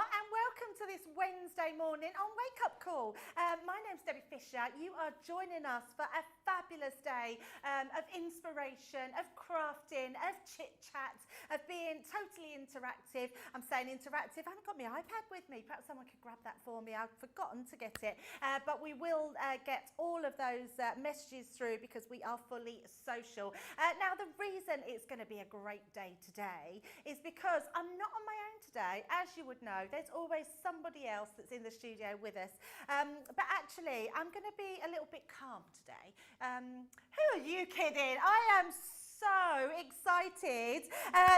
and welcome to this Wednesday morning on Wake Up Call. My name's Debbie Fisher. You are joining us for a fabulous day of inspiration, of crafting, of chit-chat, of being totally interactive. I'm saying interactive. I haven't got my iPad with me. Perhaps someone could grab that for me. I've forgotten to get it. But we will get all of those messages through because we are fully social. Now, the reason it's going to be a great day today is because I'm not on my own today. As you would know, there's always somebody else that's in the studio with us. But actually, I'm going to be a little bit calm today. Who are you kidding? I am so excited.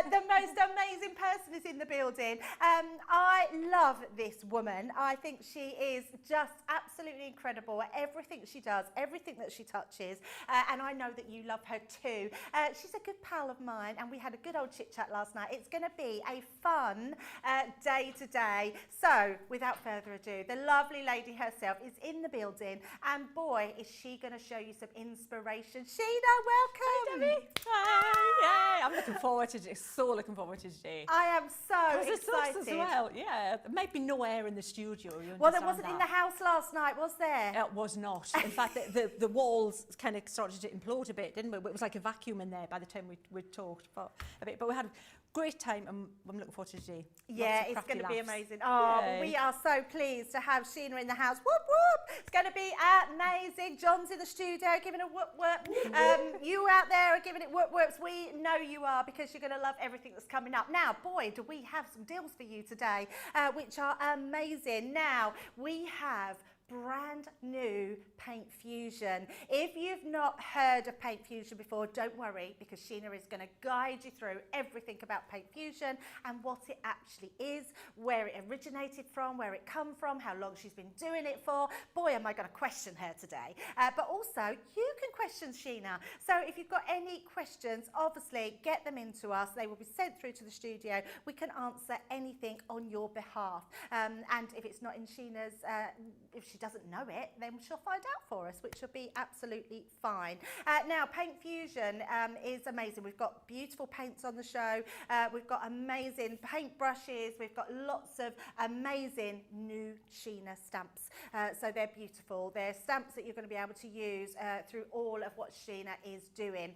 The most amazing person is in the building. I love this woman. I think she is just absolutely incredible at everything she does, everything that she touches, and I know that you love her too. She's a good pal of mine, and we had a good old chit chat last night. It's going to be a fun day today. So without further ado, the lovely lady herself is in the building, and boy, is she going to show you some inspiration. Sheena, welcome. Hi, Debbie. Hi, I'm looking forward to it. So looking forward to today. I am so excited. As well, yeah. Maybe no air in the studio. Well, there wasn't in the house last night, was there? It was not. In fact, the walls kind of started to implode a bit, didn't we? It was like a vacuum in there by the time we talked for a bit. But we had a great time, and I'm looking forward to today. Yeah, it's going to be amazing. Oh, well, we are so pleased to have Sheena in the house. Whoop, whoop. It's going to be amazing. John's in the studio giving a whoop, whoop. You out there are giving it whoop, whoops. We know you are because you're going to love everything that's coming up. Now, boy, do we have some deals for you today, which are amazing. Now, we have brand new Paint Fusion. If you've not heard of Paint Fusion before, don't worry, because Sheena is going to guide you through everything about Paint Fusion and what it actually is, where it originated from, where it come from, how long she's been doing it for. Boy, am I going to question her today. But also, you can question Sheena. So if you've got any questions, obviously get them into us. They will be sent through to the studio. We can answer anything on your behalf. And if it's not in Sheena's, if she doesn't know it, then she'll find out for us, which will be absolutely fine. Now, Paint Fusion is amazing. We've got beautiful paints on the show. We've got amazing paint brushes. We've got lots of amazing new Sheena stamps. So they're beautiful. They're stamps that you're going to be able to use through all of what Sheena is doing.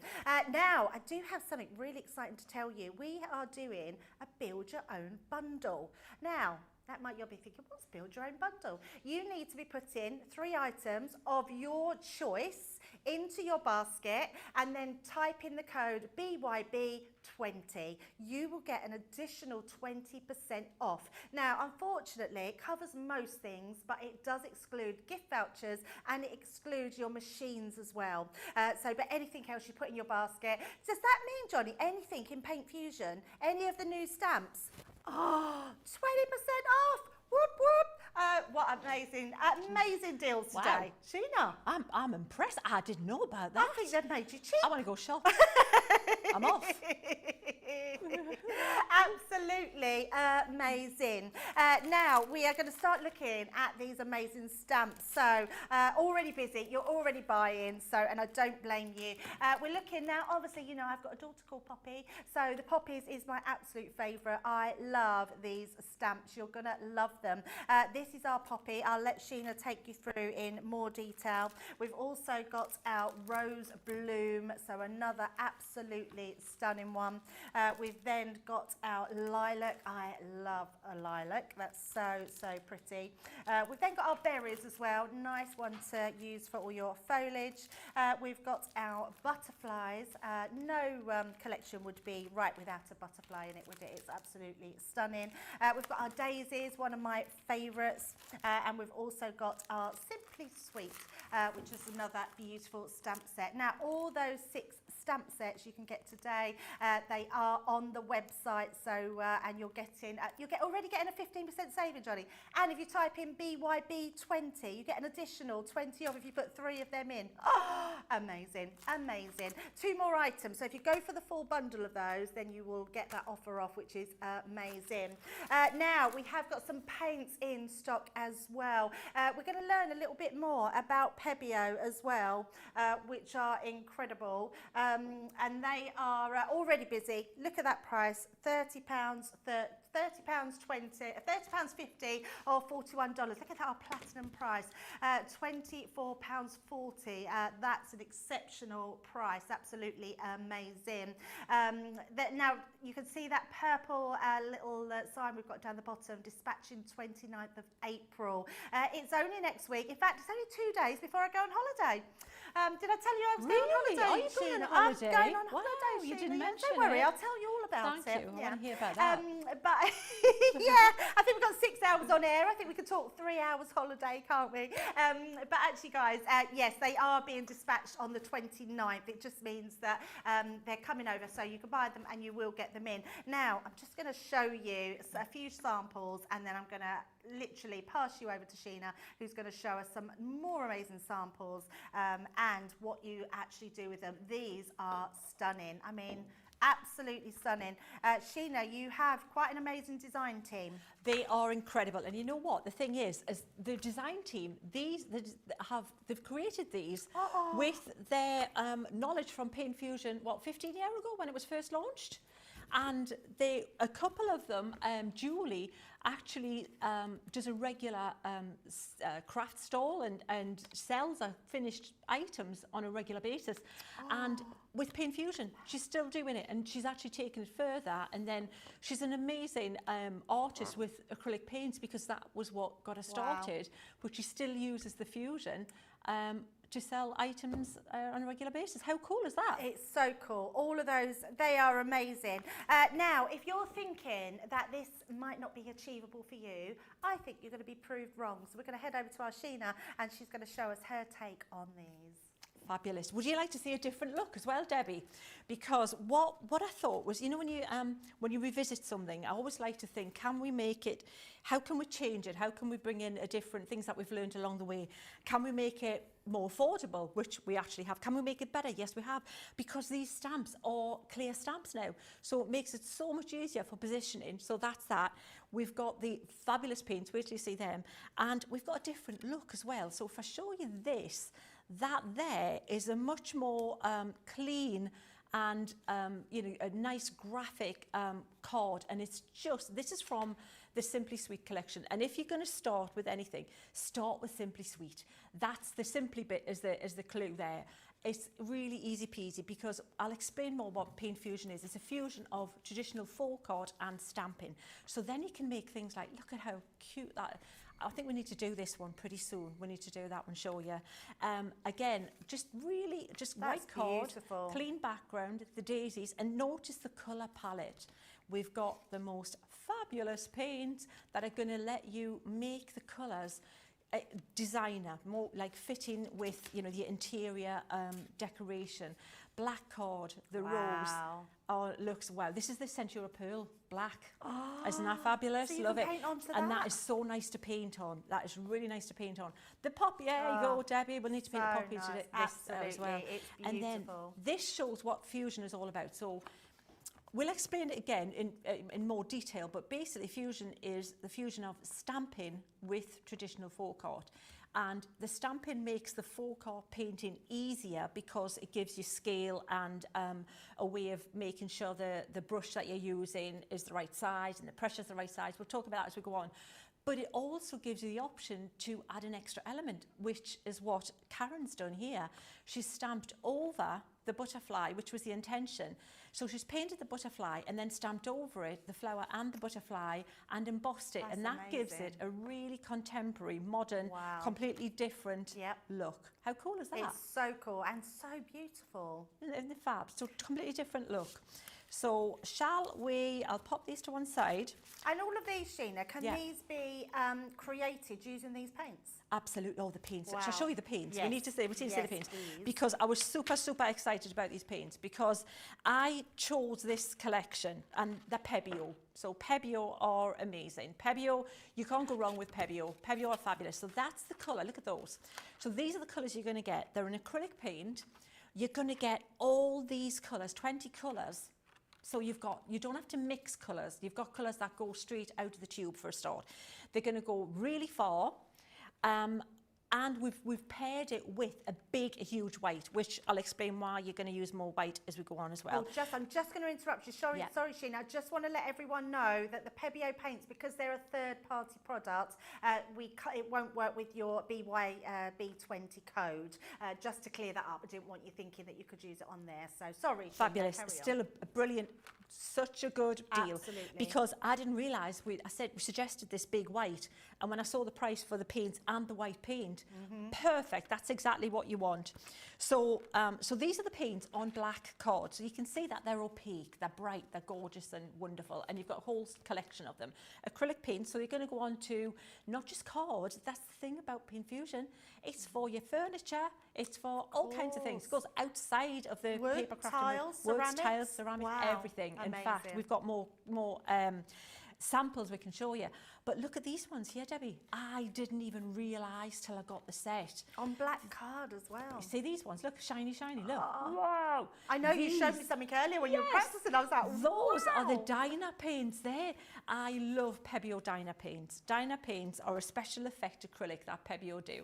Now, I do have something really exciting to tell you. We are doing a build your own bundle. Now, that might you'll be thinking, what's build your own bundle? You need to be putting 3 items of your choice into your basket and then type in the code BYB20. You will get an additional 20% off. Now, unfortunately, it covers most things, but it does exclude gift vouchers and it excludes your machines as well. But anything else you put in your basket, does that mean, Johnny, anything in Paint Fusion, any of the new stamps? Oh, 20% off! Whoop, whoop! What amazing deals today. Wow. Sheena. I'm impressed. I didn't know about that. I think they've made you cheap. I want to go shop. I'm off. Absolutely amazing. Now we are going to start looking at these amazing stamps. So already busy, you're already buying, so, and I don't blame you. We're looking now, obviously, you know, I've got a daughter called Poppy, so the Poppies is my absolute favourite. I love these stamps. You're going to love them. This is our Poppy. I'll let Sheena take you through in more detail. We've also got our Rose Bloom, so another absolutely stunning one. We've then got our Lilac. I love a lilac. That's so pretty. We've then got our berries as well. Nice one to use for all your foliage. We've got our butterflies. No collection would be right without a butterfly in it, would it? It's absolutely stunning. We've got our daisies, one of my favourites. And we've also got our Simply Sweet, which is another beautiful stamp set. Now, all those 6 stamp sets you can get today. They are on the website, so and you're already getting a 15% saving, Johnny. And if you type in BYB20, you get an additional 20 off if you put 3 of them in. Oh, amazing, amazing. 2 more items. So if you go for the full bundle of those, then you will get that offer off, which is amazing. Now we have got some paints in stock as well. We're going to learn a little bit more about Pebeo as well, which are incredible. And they are already busy. Look at that price, £30, £30.50 or $41. Look at our platinum price, £24.40. That's an exceptional price, absolutely amazing. Now you can see that purple little sign we've got down the bottom, dispatching 29th of April. It's only next week. In fact, it's only 2 days before I go on holiday. Did I tell you I was going on holiday? Are you going on holiday? I'm going on holiday, You Sheena. didn't mention Don't worry, it. I'll tell you all about it. Thank you. I want to hear about that. But yeah, I think we've got 6 hours on air. I think we could talk 3 hours holiday, can't we? But actually, guys, yes, they are being dispatched on the 29th. It just means that they're coming over, so you can buy them and you will get them in. Now, I'm just going to show you a few samples, and then I'm going to literally pass you over to Sheena, who's going to show us some more amazing samples and what you actually do with them. These are stunning. I mean, absolutely stunning. Sheena, you have quite an amazing design team. They are incredible, and you know what? The thing is the design team, they've created these with their knowledge from Paint Fusion, 15 years ago when it was first launched. And a couple of them, Julie actually does a regular craft stall and sells finished items on a regular basis. And with Paint Fusion, she's still doing it, and she's actually taken it further. And then she's an amazing artist with acrylic paints, because that was what got her started. But she still uses the Fusion to sell items on a regular basis. How cool is that? It's so cool. All of those, they are amazing. Now, if you're thinking that this might not be achievable for you, I think you're going to be proved wrong. So we're going to head over to our Sheena, and she's going to show us her take on these. Fabulous. Would you like to see a different look as well, Debbie? Because what I thought was, you know, when you revisit something, I always like to think, can we make it, how can we change it? How can we bring in different things that we've learned along the way? Can we make it more affordable, which we actually have? Can we make it better? Yes, we have, because these stamps are clear stamps now. So it makes it so much easier for positioning. So that's that. We've got the fabulous paints, wait till you see them. And we've got a different look as well. So if I show you this, that there is a much more clean and you know, a nice graphic card, and it's just, this is from the Simply Sweet collection. And if you're going to start with anything, start with Simply Sweet. That's the simply bit is the clue there. It's really easy peasy, because I'll explain more what Paint Fusion is. It's a fusion of traditional folk art and stamping. So then you can make things like, look at how cute that. I think we need to do this one pretty soon. We need to do that one, show you. Again, just really, just white card, beautiful. Clean background, the daisies, and notice the colour palette. We've got the most fabulous paints that are going to let you make the colours designer, more like fitting with, you know, the interior decoration. Black card, the rose. Oh, looks wow. This is the Centura Pearl black. Isn't that fabulous? So you love can it. paint onto and that. that is so nice to paint on. That is really nice to paint on. The poppy, there you go, Debbie. We'll need to paint a poppy to this as well. It's beautiful. And then this shows what Fusion is all about. So we'll explain it again in more detail, but basically Fusion is the fusion of stamping with traditional folk art. And the stamping makes the folk art painting easier, because it gives you scale and a way of making sure the brush that you're using is the right size and the pressure's the right size. We'll talk about that as we go on. But it also gives you the option to add an extra element, which is what Karen's done here. She's stamped over the butterfly, which was the intention. So she's painted the butterfly and then stamped over it the flower and the butterfly and embossed it. That's and that amazing. gives it a really contemporary, modern, completely different look. How cool is that? It's so cool and so beautiful. Isn't the fab? So completely different look. So shall we, I'll pop these to one side. And all of these, Sheena, can these be created using these paints? Absolutely, all the paints. Wow. Shall I show you the paints? Yes. We need to see the paints. Please. Because I was super, super excited about these paints, because I chose this collection, and they're Pebeo. So Pebeo are amazing. Pebeo, you can't go wrong with Pebeo. Pebeo are fabulous. So that's the colour, look at those. So these are the colours you're going to get. They're an acrylic paint. You're going to get all these colours, 20 colours. So you don't have to mix colours. You've got colours that go straight out of the tube for a start. They're going to go really far. And we've paired it with a huge white, which I'll explain why you're going to use more white as we go on as well. Oh, I'm just going to interrupt you. Sorry, Sheena. I just want to let everyone know that the Pebeo paints, because they're a third-party product, it won't work with your BYB20 code. Just to clear that up, I didn't want you thinking that you could use it on there. So sorry, Sheena, fabulous. carry on. Still a brilliant, such a good deal. Absolutely. Because I didn't realise, we suggested this big white, and when I saw the price for the paint and the white paint, perfect. That's exactly what you want. So, so these are the paints on black card. So you can see that they're opaque, they're bright, they're gorgeous and wonderful, and you've got a whole collection of them. Acrylic paint, so you're going to go on to not just card. That's the thing about Paint Fusion. It's for your furniture. It's for all kinds of things. It goes outside of the wood, paper crafting. tiles, Wood, ceramics. tiles, ceramics, Wow, everything. amazing. In fact, we've got more samples we can show you. But look at these ones here, Debbie. I didn't even realise till I got the set. On black card as well. You see these ones? Look, shiny, shiny, look. Oh. Wow. I know you showed me something earlier when you were practicing. I was like, those are the wow. Dyna paints there. I love Pebeo Dyna paints. Dyna paints are a special effect acrylic that Pebeo do.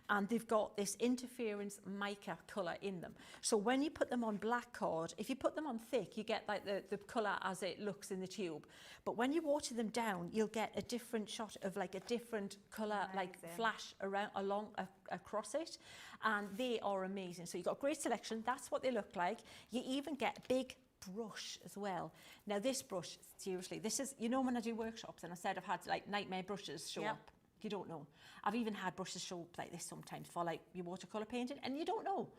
And they've got this interference mica colour in them. So when you put them on black card, if you put them on thick, you get like the colour as it looks in the tube. But when you water them down, you'll get a different shot of like a different colour, like flash across it. And they are amazing. So you've got a great selection. That's what they look like. You even get a big brush as well. Now this brush, seriously, this is, you know, when I do workshops and I said I've had like nightmare brushes show up. You don't know. I've even had brushes show up like this sometimes for like your watercolour painting, and you don't know.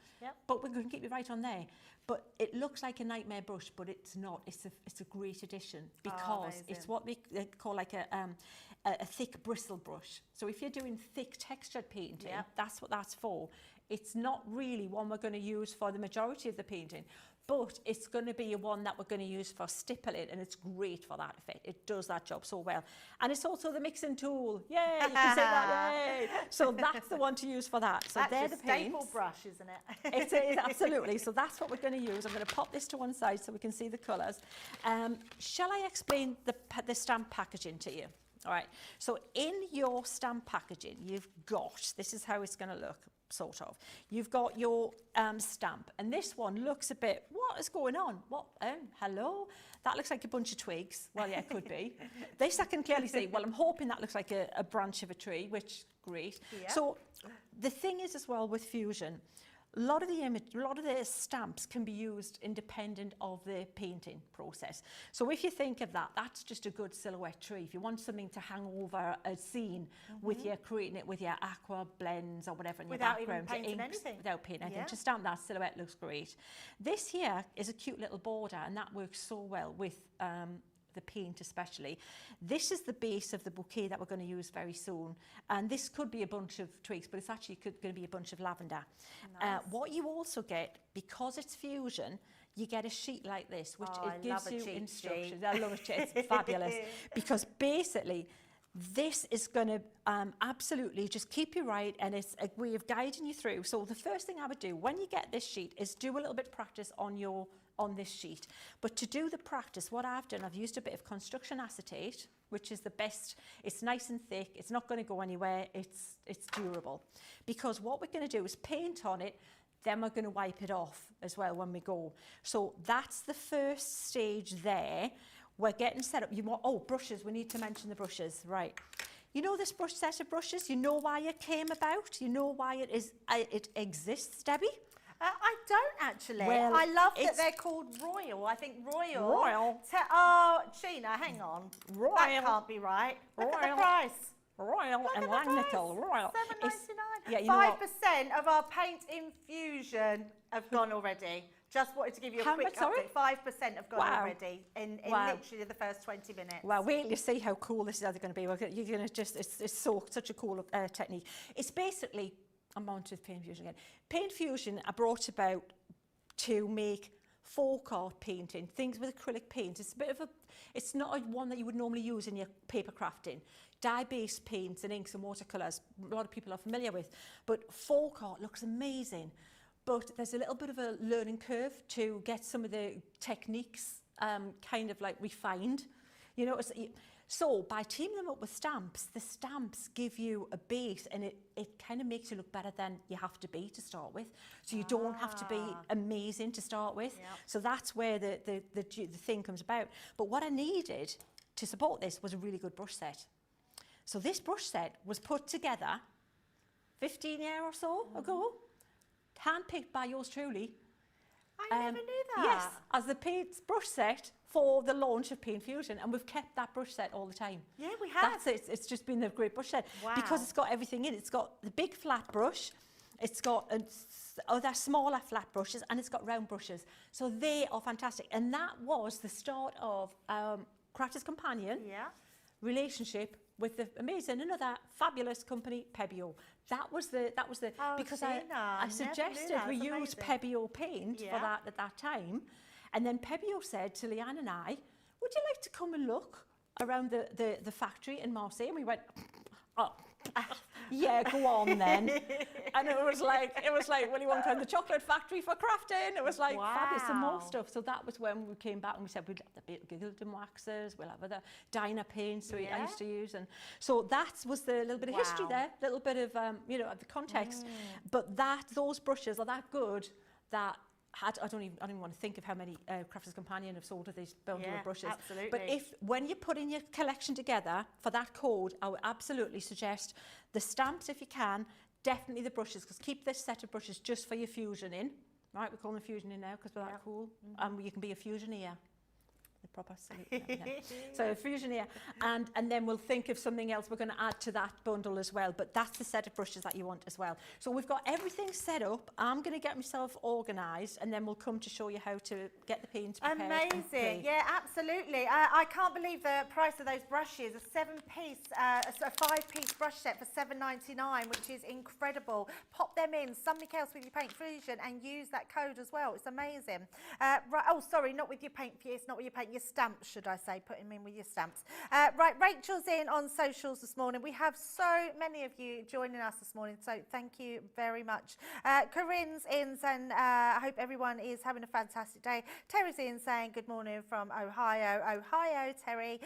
But we're going to keep you right on there. But it looks like a nightmare brush, but it's not. It's a great addition because it's what we call like a thick bristle brush. So if you're doing thick textured painting, that's what that's for. It's not really one we're going to use for the majority of the painting, but it's going to be one that we're going to use for stippling, and it's great for that effect. It does that job so well. And it's also the mixing tool. Yay, you can say that, yay. So that's the one to use for that. So that's they're your the paints. staple brush, isn't it? It is, absolutely. So that's what we're going to use. I'm going to pop this to one side so we can see the colours. Shall I explain the stamp packaging to you? All right. So in your stamp packaging, you've got, this is how it's going to look. Sort of. You've got your stamp, and this one looks a bit, what is going on? What? Hello? That looks like a bunch of twigs. Well, yeah, it could be. This I can clearly see. Well, I'm hoping that looks like a branch of a tree, which great. So the thing is as well with Fusion, a lot of the stamps can be used independent of the painting process. So if you think of that, that's just a good silhouette tree. If you want something to hang over a scene with your creating it with your aqua blends or whatever in your background, even painting inks, anything. without painting anything, to stamp that silhouette looks great. This here is a cute little border, and that works so well with the paint especially. This is the base of the bouquet that we're going to use very soon, and this could be a bunch of twigs, but it's actually going to be a bunch of lavender. Nice. What you also get, because it's Fusion, you get a sheet like this, which it gives you instructions. I love it. It's fabulous because basically this is going to absolutely just keep you right, and it's a way of guiding you through. So the first thing I would do when you get this sheet is do a little bit of practice on this sheet. But to do the practice, what I've done, I've used a bit of construction acetate, which is the best. It's nice and thick. It's not going to go anywhere. It's durable. Because what we're going to do is paint on it, then we're going to wipe it off as well when we go. So that's the first stage there. We're getting set up. Brushes. We need to mention the brushes. Right. You know this brush set of brushes? You know why it came about? You know why it exists, Debbie? I don't actually. Well, I love that they're called Royal. I think Royal. Sheena, hang on. Royal. That can't be right. Look at the price. Royal and Langnickel. Royal. $7.99. Yeah, you know 5% of our paint infusion have gone already. Just wanted to give you a quick update. 5% have gone already in literally the first 20 minutes. Well, wait till you see how cool this is going to be. You're going to just, it's such a cool technique. It's basically, I'm on to Paint Fusion again. Paint Fusion I brought about to make folk art painting, things with acrylic paint. It's a bit of it's not one that you would normally use in your paper crafting. Dye-based paints and inks and watercolours, a lot of people are familiar with. But folk art looks amazing. But there's a little bit of a learning curve to get some of the techniques kind of like refined. You know, So by teaming them up with stamps, the stamps give you a base, and it kind of makes you look better than you have to be to start with. So you don't have to be amazing to start with. Yep. So that's where the thing comes about. But what I needed to support this was a really good brush set. So this brush set was put together 15 years or so ago, handpicked by yours truly. I never knew that. Yes, as the paint brush set for the launch of Paint Fusion, and we've kept that brush set all the time. Yeah, we have. That's it. It's just been a great brush set. Wow. Because it's got everything in it. It's got the big flat brush, it's got other smaller flat brushes, and it's got round brushes. So they are fantastic. And that was the start of Crafter's Companion relationship with the amazing, another fabulous company, Pebeo. That was the because I suggested we use Pebeo paint for that at that time, and then Pebeo said to Leanne and I, would you like to come and look around the factory in Marseille? And we went, oh, yeah, go on then. And it was like, well, you want to go to the chocolate factory for crafting? It was like fabulous, and more stuff. So that was when we came back and we said we'd have the Gildan waxes, we'll have other Dyna paints I used to use. And so that was the little bit of history there, little bit of, the context. But those brushes are that good that I don't even want to think of how many Crafter's Companion have sold of these bundle of brushes. Absolutely. But when you're putting your collection together for that code, I would absolutely suggest the stamps if you can, definitely the brushes, because keep this set of brushes just for your fusion in. Right, we call them fusion in now because we're that cool. And you can be a fusioneer. The proper salute. So a fusioneer, and then we'll think of something else we're going to add to that bundle as well. But that's the set of brushes that you want as well. So we've got everything set up. I'm going to get myself organised, and then we'll come to show you how to get the paints prepared. Amazing, yeah, absolutely. I can't believe the price of those brushes. A 7-piece, a 5-piece brush set for $7.99, which is incredible. Pop them in, something else with your Paint Fusion, and use that code as well. It's amazing. Right. Oh, sorry, not with your Paint Fusion, not with your Paint. Your stamps, should I say, put them in with your stamps. Right, Rachel's in on socials this morning. We have so many of you joining us this morning, so thank you very much. Corinne's in saying, I hope everyone is having a fantastic day. Terry's in saying, good morning from Ohio. Ohio, Terry.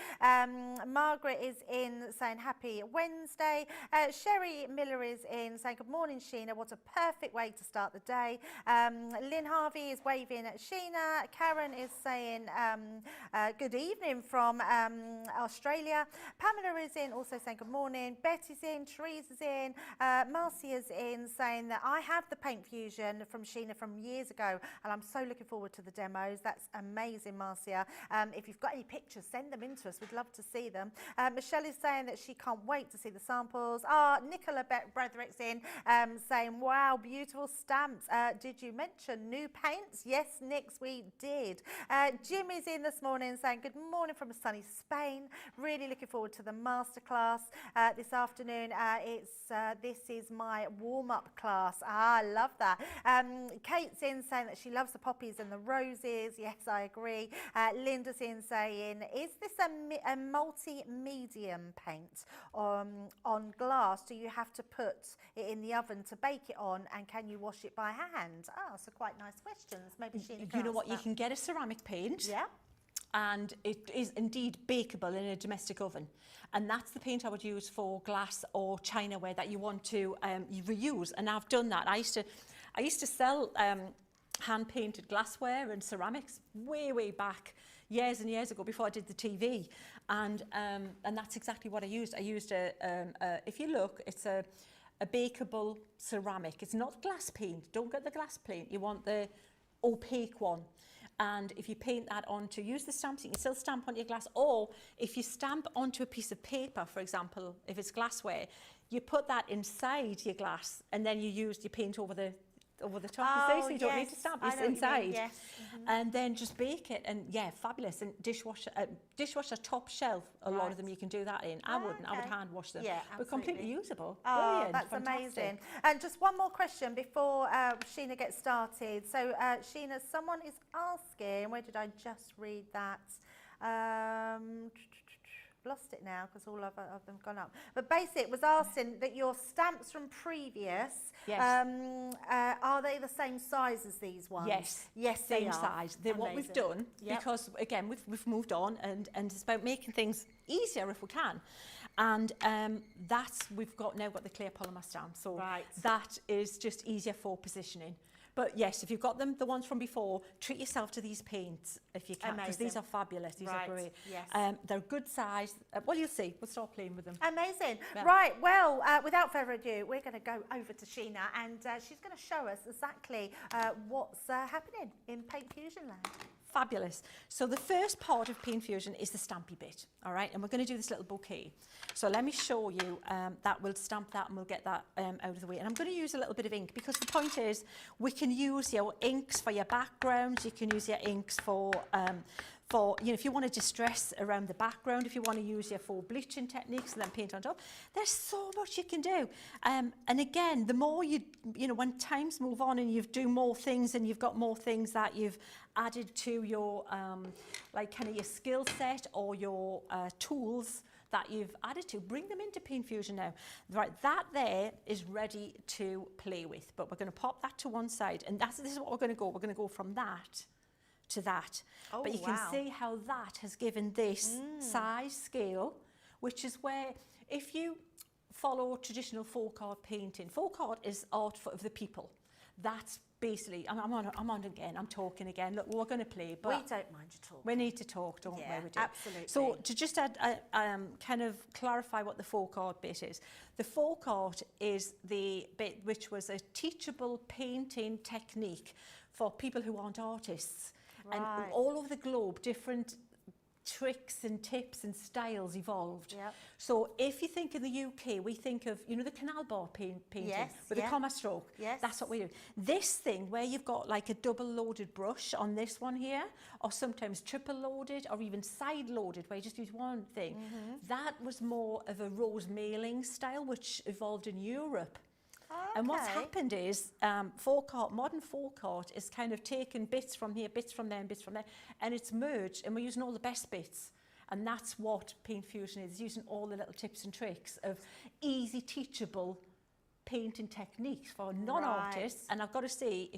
Margaret is in saying, happy Wednesday. Sherry Miller is in saying, good morning, Sheena. What a perfect way to start the day. Lynn Harvey is waving at Sheena. Karen is saying, good evening from Australia. Pamela is in, also saying good morning. Betty's in, Teresa's in, Marcia's in, saying that I have the Paint Fusion from Sheena from years ago, and I'm so looking forward to the demos. That's amazing, Marcia. If you've got any pictures, send them in to us. We'd love to see them. Michelle is saying that she can't wait to see the samples. Nicola Bretherick's in, saying, wow, beautiful stamps. Did you mention new paints? Yes, Nix, we did. Jim is in this morning saying good morning from sunny Spain. Really looking forward to the masterclass this afternoon. This is my warm-up class. I love that. Kate's in saying that she loves the poppies and the roses. Yes, I agree. Linda's in saying, is this a multi-medium paint on glass? Do you have to put it in the oven to bake it on, and can you wash it by hand? So quite nice questions. Maybe Sheena, you know what, you can get a ceramic paint. Yeah. And it is indeed bakeable in a domestic oven. And that's the paint I would use for glass or chinaware that you want to reuse. And I've done that. I used to sell hand-painted glassware and ceramics way back, years and years ago, before I did the TV. And that's exactly what I used. I used if you look, it's a bakeable ceramic. It's not glass paint. Don't get the glass paint. You want the opaque one. And if you paint that onto, use the stamps, you can still stamp on your glass, or if you stamp onto a piece of paper, for example, if it's glassware, you put that inside your glass, and then you paint over the top, so you don't need to stamp, it's inside. And then just bake it, and yeah, fabulous. And dishwasher top shelf, a lot of them you can do that in. I wouldn't, I would hand wash them. Yeah, but completely usable. Brilliant, that's fantastic. amazing. And just one more question before Sheena gets started. So Sheena, someone is asking, where did I just read that? lost it now because all of them gone up. But basically, it was asking that your stamps from previous, are they the same size as these ones? Yes. Yes, Same they are. size. They're what we've done, because again, we've moved on, and it's about making things easier if we can. And we've now got the clear polymer stamp, so that is just easier for positioning. But yes, if you've got the ones from before, treat yourself to these paints if you can, because these are fabulous. These are great. Yes. They're good size. Well, you'll see. We'll start playing with them. Amazing. Yeah. Right, well, without further ado, we're going to go over to Sheena, and she's going to show us exactly what's happening in Paint Fusion Land. Fabulous. So the first part of Paint Fusion is the stampy bit, all right? And we're going to do this little bouquet. So let me show you that. We'll stamp that and we'll get that out of the way. And I'm going to use a little bit of ink, because the point is we can use your inks for your backgrounds. You can use your inks for if you want to distress around the background, if you want to use your full bleaching techniques and then paint on top. There's so much you can do. And again, the more when times move on and you do more things and you've got more things that you've added to your your skill set or your tools that you've added to, bring them into Paint Fusion now. Right, that there is ready to play with, but we're going to pop that to one side, and this is what we're going to go. We're going to go from that to that. Oh, but you can see how that has given this size scale, which is where, if you follow traditional folk art painting, folk art is art of the people. That's basically, I'm talking again. Look, we're going to play, but we don't mind you talking. We need to talk, don't we? We do. Absolutely. So to just kind of clarify what the folk art bit is. The folk art is the bit which was a teachable painting technique for people who aren't artists. Right. And all over the globe, different tricks and tips and styles evolved. Yep. So if you think in the UK, we think of, the canal bar painting with a comma stroke. Yes. That's what we do. This thing where you've got like a double loaded brush on this one here, or sometimes triple loaded, or even side loaded where you just use one thing, that was more of a rose mailing style, which evolved in Europe. And what's happened is modern folk art is kind of taken bits from here, bits from there, and bits from there, and it's merged, and we're using all the best bits. And that's what Paint Fusion is, using all the little tips and tricks of easy, teachable painting techniques for non-artists. And I've got to say,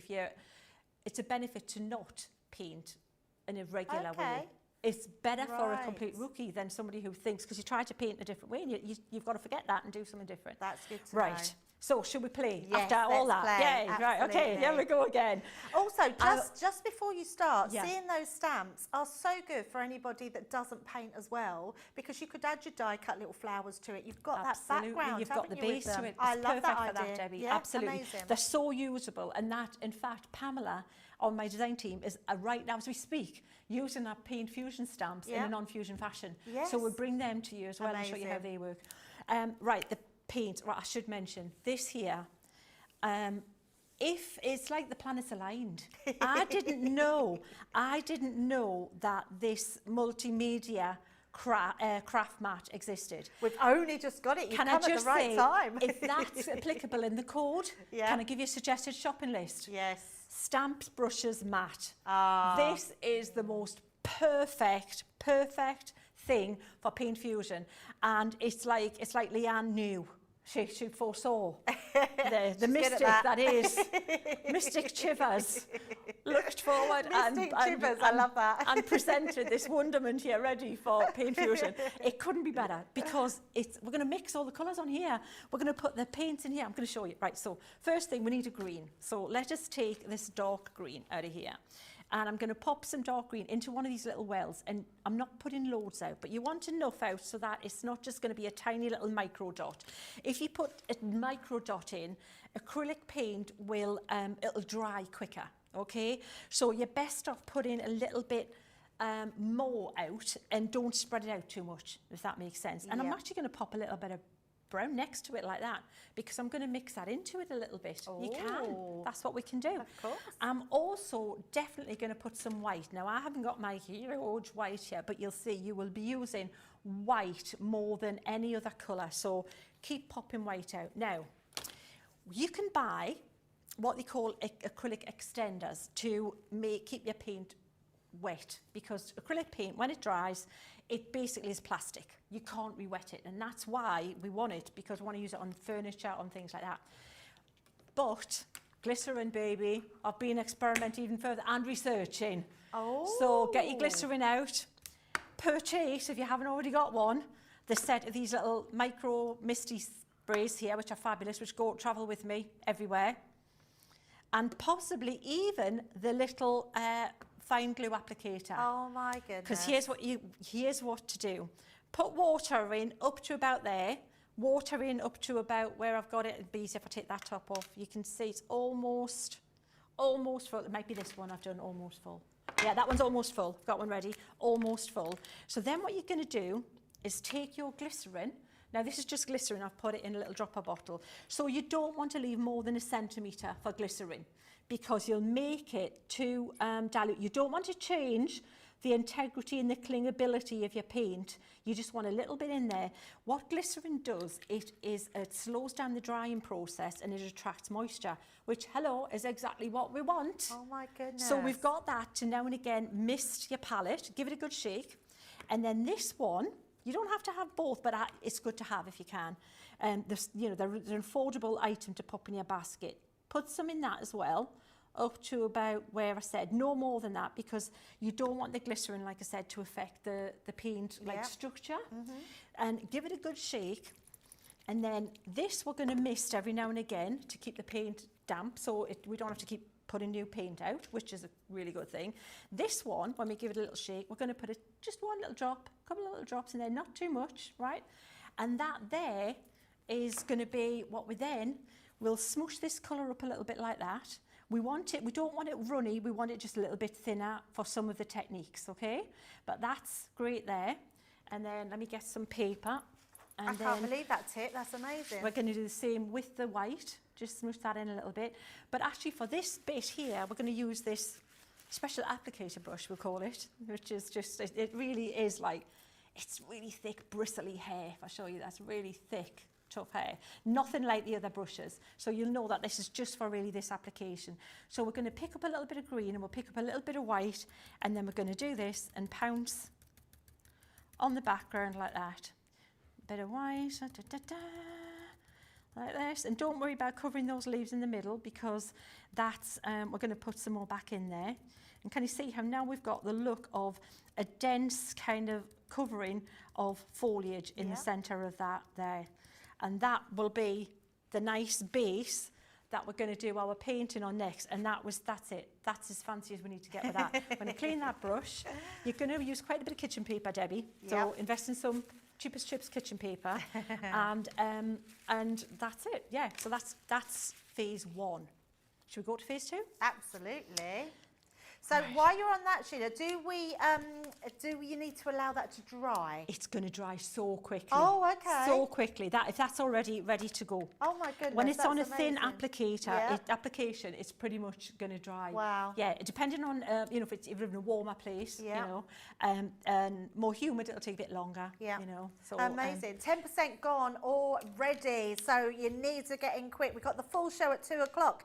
it's a benefit to not paint in a regular way. It's better for a complete rookie than somebody who thinks, because you try to paint in a different way, and you've got to forget that and do something different. That's good to know. Right. So should we play yes, after all that? Play. Yay, right, okay, here we go again. Also, just before you start, seeing those stamps are so good for anybody that doesn't paint as well, because you could add your die cut little flowers to it. You've got that background, you've got the base to it. It's I love that idea. For that, Debbie. Yeah, absolutely. Amazing. They're so usable, and that, in fact, Pamela on my design team is right now as we speak using our Paint Fusion stamps in a non-fusion fashion. Yes. So we'll bring them to you as well and show you how they work. Right, the paint. Right, I should mention this here. If it's like the planets aligned, I didn't know that this multimedia craft mat existed. We've only just got it. You've come at the right time. If that's applicable in the code, can I give you a suggested shopping list? Yes. Stamped brushes mat. This is the most perfect thing for Paint Fusion, and it's like Leanne knew. She foresaw the mystic that is Mystic Chivers looked forward I love that, and presented this wonderment here ready for Paint Fusion. It couldn't be better, because we're going to mix all the colours on here. We're going to put the paints in here. I'm going to show you. Right, so first thing, we need a green. So let us take this dark green out of here. And I'm going to pop some dark green into one of these little wells, and I'm not putting loads out, but you want enough out so that it's not just going to be a tiny little micro dot. If you put a micro dot in, acrylic paint will it'll dry quicker. Okay, so you're best off putting a little bit more out, and don't spread it out too much, if that makes sense. And I'm actually going to pop a little bit of brown next to it like that, because I'm going to mix that into it a little bit. You can. That's what we can do. Of course. I'm also definitely going to put some white. Now, I haven't got my huge white here, but you'll see you will be using white more than any other colour. So keep popping white out. Now, you can buy what they call acrylic extenders to keep your paint wet, because acrylic paint, when it dries, it basically is plastic. You can't re-wet it, and that's why we want it, because we want to use it on furniture, on things like that. But glycerin, baby, I've been experimenting even further and researching. Oh. So get your glycerin out. Purchase, if you haven't already got one, the set of these little micro misty sprays here, which are fabulous, which travel with me everywhere. And possibly even the little fine glue applicator. Oh my goodness. Because here's what to do. Put water in up to about there. Water in up to about where I've got it. It'd be easy if I take that top off. You can see it's almost full. It might be this one I've done almost full. Yeah, that one's almost full. Got one ready. Almost full. So then what you're going to do is take your glycerin. Now this is just glycerin. I've put it in a little dropper bottle. So you don't want to leave more than 1 centimetre for glycerin, because you'll make it too dilute. You don't want to change the integrity and the clingability of your paint. You just want a little bit in there. What glycerin does, it slows down the drying process and it attracts moisture, which, hello, is exactly what we want. Oh my goodness. So we've got that to now and again mist your palette, give it a good shake. And then this one, you don't have to have both, but it's good to have if you can. They're an affordable item to pop in your basket. Put some in that as well, up to about where I said, no more than that, because you don't want the glycerin, like I said, to affect the paint structure. And give it a good shake. And then this we're going to mist every now and again to keep the paint damp, so we don't have to keep putting new paint out, which is a really good thing. This one, when we give it a little shake, we're going to put just one little drop, a couple of little drops in there, not too much, right? And that there is going to be what we'll smush this colour up a little bit like that. We don't want it runny, we want it just a little bit thinner for some of the techniques, okay? But that's great there. And then let me get some paper. And I can't believe that tip, that's amazing. We're going to do the same with the white, just smush that in a little bit. But actually for this bit here, we're going to use this special applicator brush, we'll call it, which is just, it really is like, it's really thick, bristly hair. If I show you, that's really thick, tough hair. Nothing like the other brushes. So you'll know that this is just for really this application. So we're going to pick up a little bit of green and we'll pick up a little bit of white, and then we're going to do this and pounce on the background like that. Bit of white, like this. And don't worry about covering those leaves in the middle, because that's, we're going to put some more back in there. And can you see how now we've got the look of a dense kind of covering of foliage in the centre of that there. And that will be the nice base that we're going to do our painting on next. And that's it. That's as fancy as we need to get with that. When you clean that brush, you're going to use quite a bit of kitchen paper, Debbie. So invest in some cheapest chips kitchen paper. and that's it. Yeah, so that's phase 1. Should we go to phase 2? Absolutely. So while you're on that, Sheena, do you need to allow that to dry? It's going to dry so quickly. Oh, okay. So quickly. If that's already ready to go. Oh my goodness. When it's on a amazing. thin application, it's pretty much going to dry. Wow. Yeah, depending on if it's even in a warmer place, and more humid, it'll take a bit longer. Yeah. So amazing. 10% gone already. So you need to get in quick. We've got the full show at 2 o'clock.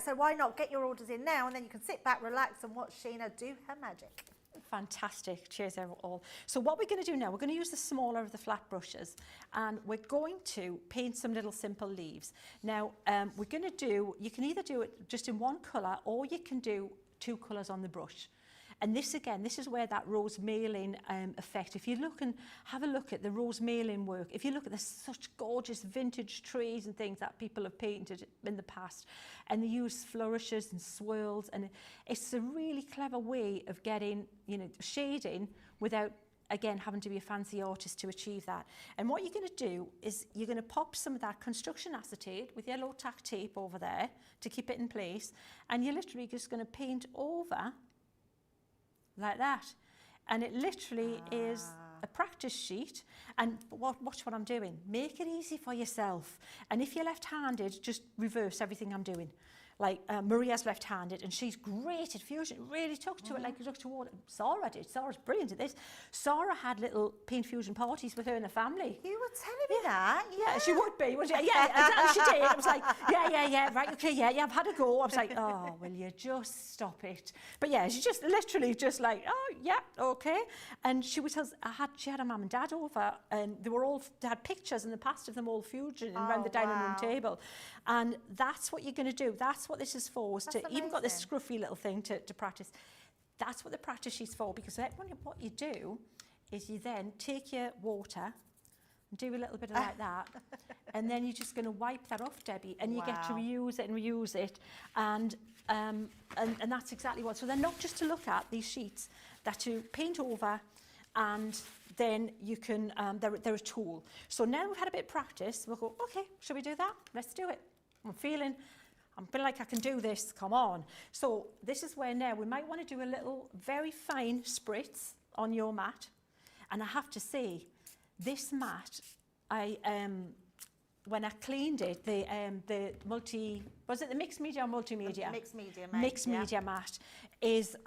So why not get your orders in now, and then you can sit back, relax, and watch Sheena do her magic. Fantastic. Cheers all. So what we're going to do now, we're going to use the smaller of the flat brushes, and we're going to paint some little simple leaves. Now we're going to you can either do it just in one colour, or you can do 2 colours on the brush. And this is where that rose mailing effect, if you look and have a look at the rose mailing work, if you look at the such gorgeous vintage trees and things that people have painted in the past, and they use flourishes and swirls, and it's a really clever way of getting, shading without, again, having to be a fancy artist to achieve that. And what you're going to do is you're going to pop some of that construction acetate with yellow tack tape over there to keep it in place, and you're literally just going to paint over like that. And it literally is a practice sheet. And watch what I'm doing. Make it easy for yourself. And if you're left-handed, just reverse everything I'm doing. like Maria's left-handed, and she's great at fusion. Really took to it like you took to water. Sarah did. Sarah's brilliant at this. Sarah had little paint fusion parties with her and her family. You were telling me that. Yeah, she would be, wouldn't she? Yeah, and she did. I was like, yeah, right, okay, yeah, I've had a go. I was like, oh, will you just stop it? But yeah, she just literally just like, oh, yeah, okay. And she would tell us, she had her mum and dad over, and they had pictures in the past of them all fusing around the dining room table. And that's what you're going to do. That's what this is for, is to even got this scruffy little thing to practice. That's what the practice sheet's for, because what you do is you then take your water and do a little bit of like that, and then you're just going to wipe that off, Debbie, and you get to reuse it and reuse it, and that's exactly what. So they're not just to look at, these sheets, they're to paint over, and then you can, they're a tool. So now we've had a bit of practice, we'll go, okay, shall we do that? Let's do it. I'm feeling like I can do this, come on. So this is where now we might want to do a little very fine spritz on your mat. And I have to say, this mat, when I cleaned it, the mixed media or multimedia? Mixed media, Mixed media mat is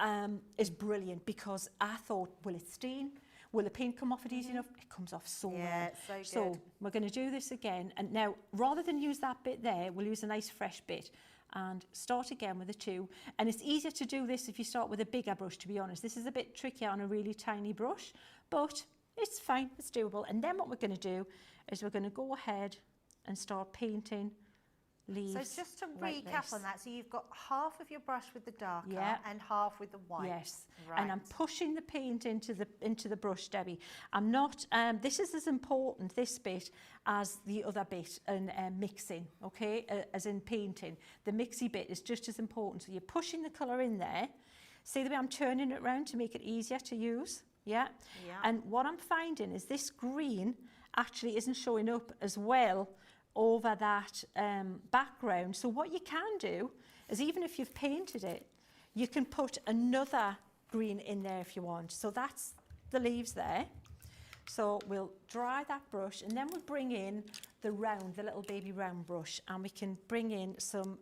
brilliant, because I thought, will it stain? Will the paint come off it easy enough? It comes off so well. Yeah, it's so good. So we're going to do this again. And now, rather than use that bit there, we'll use a nice fresh bit and start again with a 2. And it's easier to do this if you start with a bigger brush, to be honest. This is a bit trickier on a really tiny brush, but it's fine, it's doable. And then what we're going to do is we're going to go ahead and start painting leaves. So just to like recap this. on that, so you've got half of your brush with the darker and half with the white. Yes, right. And I'm pushing the paint into the brush, Debbie. I'm not, this is as important, this bit, as the other bit in mixing, okay, as in painting. The mixy bit is just as important. So you're pushing the colour in there. See the way I'm turning it around to make it easier to use? Yeah? And what I'm finding is this green actually isn't showing up as well over that background. So what you can do is, even if you've painted it, you can put another green in there if you want. So that's the leaves there. So we'll dry that brush, and then we'll bring in the little baby round brush, and we can bring in some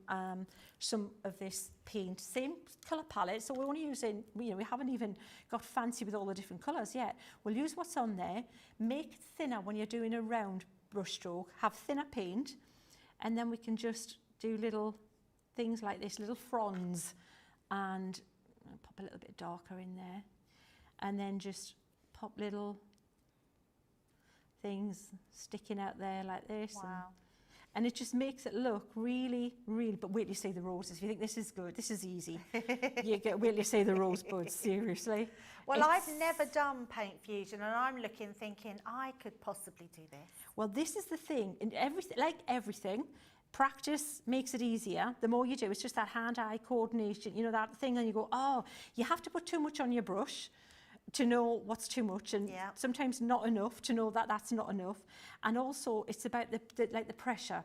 of this paint, same colour palette. So we're only using, we haven't even got fancy with all the different colours yet. We'll use what's on there, make it thinner when you're doing a round brush stroke, have thinner paint, and then we can just do little things like this, little fronds, and I'll pop a little bit darker in there, and then just pop little things sticking out there like this. Wow. And it just makes it look really, really, but wait till you see the roses. If you think this is good, this is easy. Wait till you see the rosebuds, seriously. Well, I've never done paint fusion, and I'm thinking, I could possibly do this. Well, this is the thing, like everything, practice makes it easier. The more you do, it's just that hand-eye coordination, that thing, and you go, oh, you have to put too much on your brush to know what's too much, and sometimes not enough to know that that's not enough. And also it's about the pressure.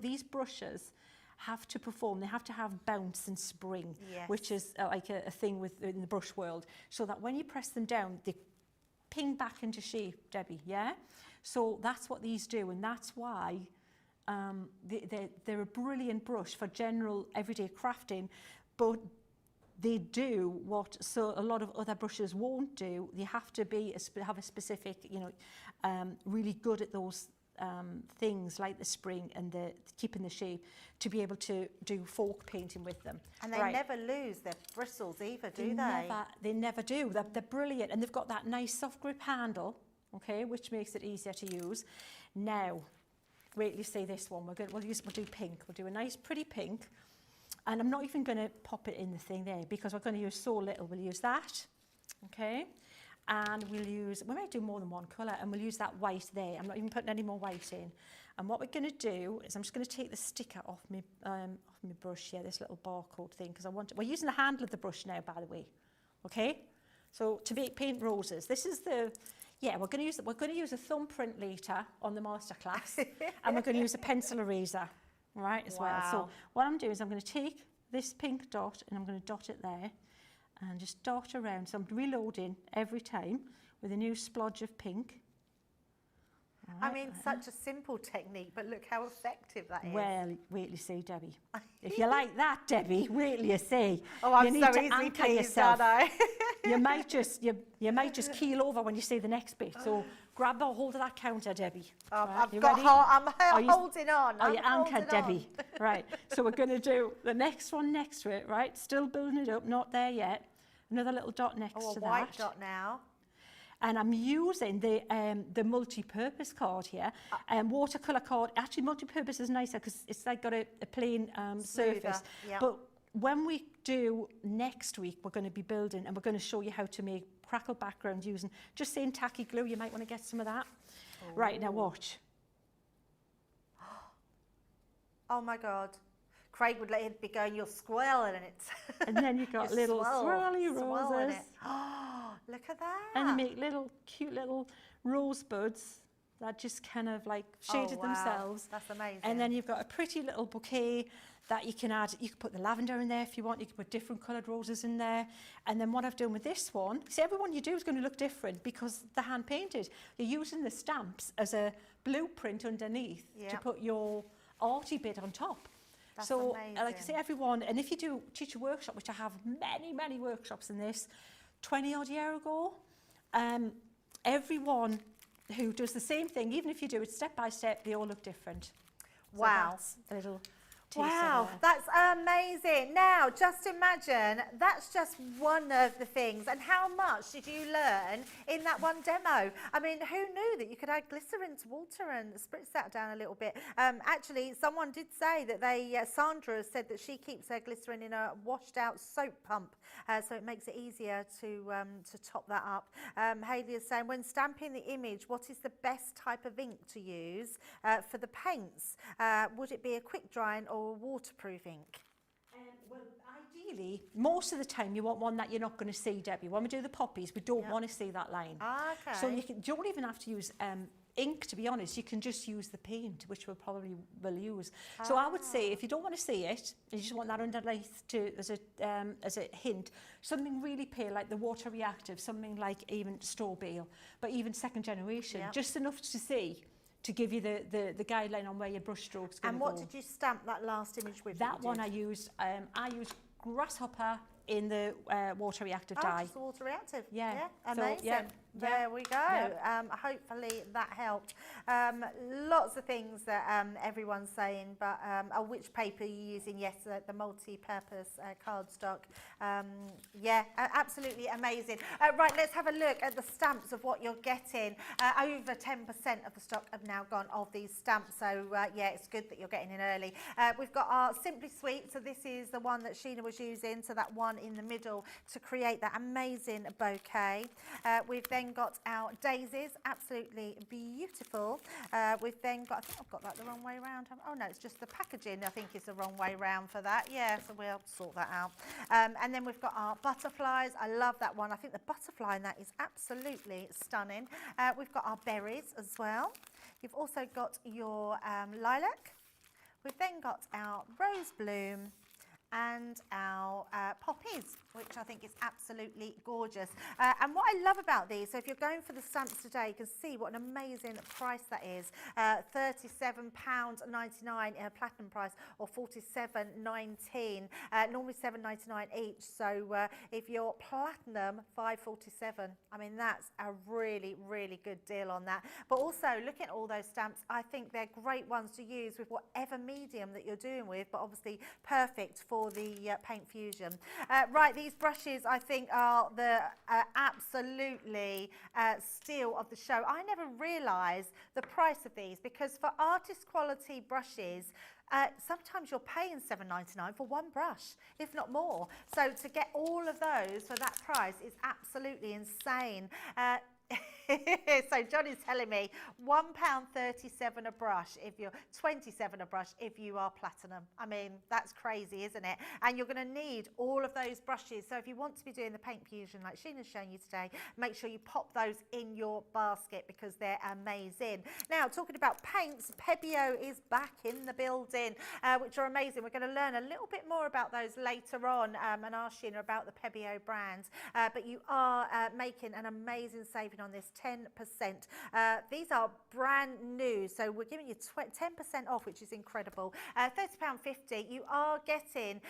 These brushes have to perform, they have to have bounce and spring, which is like a thing in the brush world, so that when you press them down, they ping back into shape, Debbie, yeah? So that's what these do, and that's why they're a brilliant brush for general everyday crafting, but they do what a lot of other brushes won't do. They have to have a specific, really good at those things like the spring and the keeping the shape, to be able to do fork painting with them. And they never lose their bristles either, do they? They never do. They're brilliant, and they've got that nice soft grip handle, okay, which makes it easier to use. Now, wait till you see this one. We'll do pink. We'll do a nice pretty pink. And I'm not even going to pop it in the thing there, because we're going to use so little. We'll use that, okay? And we might do more than one colour, and we'll use that white there. I'm not even putting any more white in. And what we're going to do is I'm just going to take the sticker off my brush here, this little barcode thing, because we're using the handle of the brush now, by the way, okay? So to paint roses, this is we're going to use a thumbprint later on the masterclass, and we're going to use a pencil eraser. Right, as well. So what I'm doing is I'm going to take this pink dot, and I'm going to dot it there, and just dot around. So I'm reloading every time with a new splodge of pink. I mean, such a simple technique, but look how effective that is. Well, wait till you see, Debbie. If you like that, Debbie, wait till you see. Oh, I'm you need so to easily anchor pleased, yourself. aren't I? you might just keel over when you see the next bit. So grab a hold of that counter, Debbie. Right, I'm holding on. Are you anchored, Debbie? Right. So we're going to do the next one next to it, right? Still building it up, not there yet. Another little dot next to that. A white dot now. And I'm using the multi-purpose card here, watercolour card. Actually, multi-purpose is nicer because it's like got a plain surface. Yeah. But when we do next week, we're going to be building and we're going to show you how to make crackle backgrounds using just saying tacky glue. You might want to get some of that. Ooh. Right, now watch. Oh my God. Craig would let it be going, you're swirling it. And then you've got little swirly roses. Oh, look at that. And you make little cute little rosebuds that just kind of like shaded themselves. That's amazing. And then you've got a pretty little bouquet that you can add. You can put the lavender in there if you want. You can put different coloured roses in there. And then what I've done with this one, see, every one you do is going to look different because they're hand painted. You're using the stamps as a blueprint underneath to put your arty bit on top. That's so, amazing. like I say, everyone, and if you do teach a workshop, which I have many workshops in this, 20 odd year ago, everyone who does the same thing, even if you do it step by step, they all look different. Wow. So that's a little wow, that's amazing. Now, just imagine, that's just one of the things. And how much did you learn in that one demo? I mean, who knew that you could add glycerin to water and spritz that down a little bit? Actually, someone did say that Sandra said that she keeps her glycerin in a washed out soap pump. So it makes it easier to top that up. Hayley is saying, when stamping the image, what is the best type of ink to use for the paints? Would it be a quick drying or a waterproof ink? Well, ideally, most of the time you want one that you're not going to see, Debbie. When we do the poppies, we don't want to see that line. Okay. So you don't even have to use ink, to be honest. You can just use the paint, which we'll probably use. So I would say if you don't want to see it, you just want that underneath as a hint, something really pale like the water reactive, something like even straw bale, but even second generation, just enough to see, to give you the guideline on where your brush stroke's going to go. And what did you stamp that last image with? That one I used grasshopper in the water reactive dye. Just the water reactive. Yeah. Amazing. So, there we go. Hopefully that helped. Lots of things that everyone's saying, but which paper are you using? Yes, the multi-purpose cardstock. Absolutely amazing. Right, let's have a look at the stamps of what you're getting. Over 10% of the stock have now gone of these stamps, so it's good that you're getting in early. We've got our Simply Sweet, so this is the one that Sheena was using, so that one in the middle to create that amazing bouquet. We've then got our daisies, absolutely beautiful. We've then got, I think I've got that the wrong way around. Oh no, it's just the packaging I think is the wrong way round for that. Yeah, so we'll sort that out. And then we've got our butterflies. I love that one. I think the butterfly in that is absolutely stunning. We've got our berries as well. You've also got your lilac. We've then got our rose bloom and our poppies, which I think is absolutely gorgeous. And what I love about these, so if you're going for the stamps today, you can see what an amazing price that is. £37.99 in a platinum price, or $47.19. Normally $7.99 each. So if you're platinum, $5.47. I mean, that's a really, really good deal on that. But also, looking at all those stamps, I think they're great ones to use with whatever medium that you're doing with, but obviously perfect for the paint fusion. Right, these brushes I think are the absolutely steal of the show. I never realised the price of these, because for artist quality brushes, sometimes you're paying $7.99 for one brush, if not more. So to get all of those for that price is absolutely insane. So John is telling me £1.37 a brush if you're $27 a brush if you are platinum. I mean, that's crazy, isn't it? And you're going to need all of those brushes. So if you want to be doing the paint fusion like Sheena's shown you today, make sure you pop those in your basket because they're amazing. Now, talking about paints, Pebeo is back in the building, which are amazing. We're going to learn a little bit more about those later on and ask Sheena about the Pebeo brand. But you are making an amazing saving on this 10%. These are brand new, so we're giving you 10% off, which is incredible. £30.50. You are getting,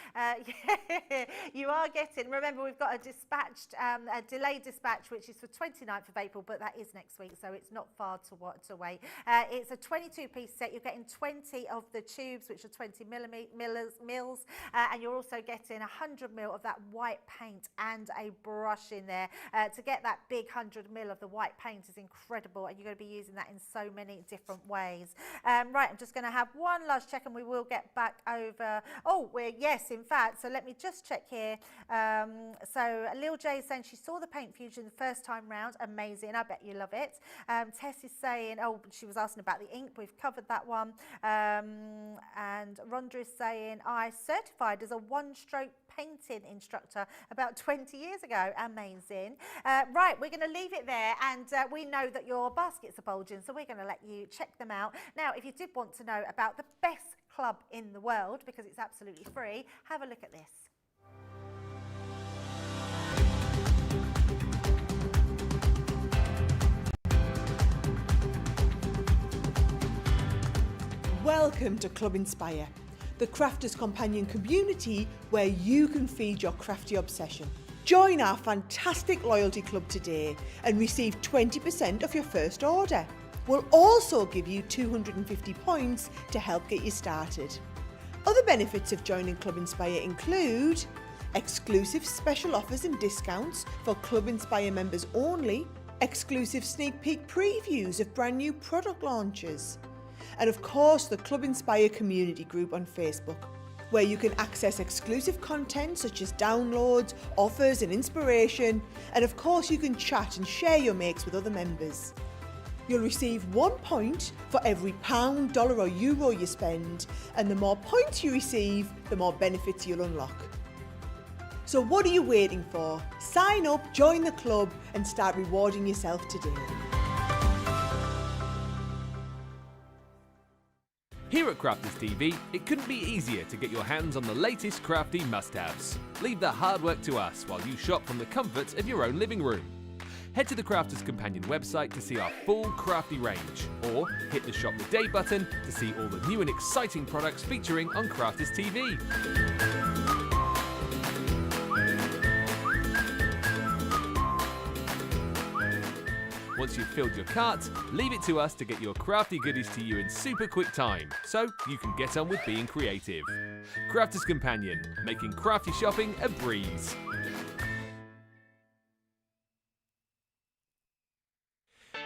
remember we've got a dispatched, a delayed dispatch, which is for 29th of April, but that is next week, so it's not far to wait. It's a 22-piece set. You're getting 20 of the tubes, which are 20 mils, and you're also getting 100 ml of that white paint and a brush in there. To get that big 100 ml of the white paint is incredible, and you're going to be using that in so many different ways. Right, I'm just going to have one last check and we will get back over. Oh, yes, in fact, so let me just check here. So Lil J is saying she saw the paint fusion the first time round. Amazing, I bet you love it. Tess is saying, oh, she was asking about the ink. We've covered that one. And Rhonda is saying, I certified as a one-stroke painting instructor about 20 years ago. Amazing. Right, we're going to leave it there, and we know that your baskets are bulging, so we're going to let you check them out. Now, if you did want to know about the best club in the world, because it's absolutely free, have a look at this. Welcome to Club Inspire, the Crafters Companion community where you can feed your crafty obsession. Join our fantastic loyalty club today and receive 20% off your first order. We'll also give you 250 points to help get you started. Other benefits of joining Club Inspire include exclusive special offers and discounts for Club Inspire members only, exclusive sneak peek previews of brand new product launches, and of course the Club Inspire community group on Facebook, where you can access exclusive content such as downloads, offers and inspiration, and of course you can chat and share your makes with other members. You'll receive 1 point for every £1, dollar or euro you spend, and the more points you receive, the more benefits you'll unlock. So what are you waiting for? Sign up, join the club and start rewarding yourself today. Here at Crafters TV, it couldn't be easier to get your hands on the latest crafty must-haves. Leave the hard work to us while you shop from the comfort of your own living room. Head to the Crafters Companion website to see our full crafty range, or hit the Shop the Day button to see all the new and exciting products featuring on Crafters TV. Once you've filled your cart, leave it to us to get your crafty goodies to you in super quick time, so you can get on with being creative. Crafters Companion, making crafty shopping a breeze.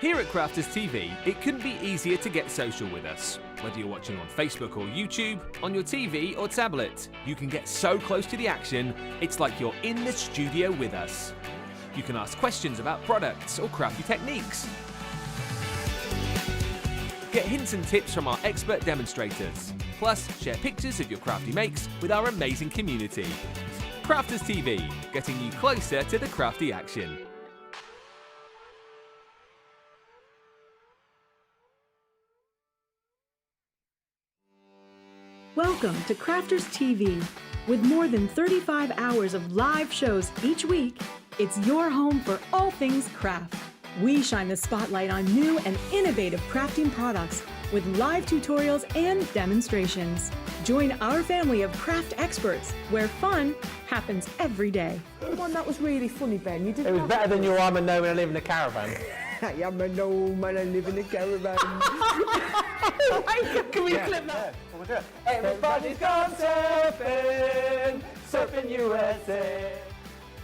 Here at Crafters TV, it couldn't be easier to get social with us. Whether you're watching on Facebook or YouTube, on your TV or tablet, you can get so close to the action, it's like you're in the studio with us. You can ask questions about products or crafty techniques. Get hints and tips from our expert demonstrators. Plus, share pictures of your crafty makes with our amazing community. Crafters TV, getting you closer to the crafty action. Welcome to Crafters TV. With more than 35 hours of live shows each week, it's your home for all things craft. We shine the spotlight on new and innovative crafting products with live tutorials and demonstrations. Join our family of craft experts where fun happens every day. The one that was really funny, Ben. You did. It was better than your I'm a gnome and I live in a caravan. I'm a gnome and I live in a caravan. Can we clip that? We'll do it. Everybody's gone surfing, surfing USA.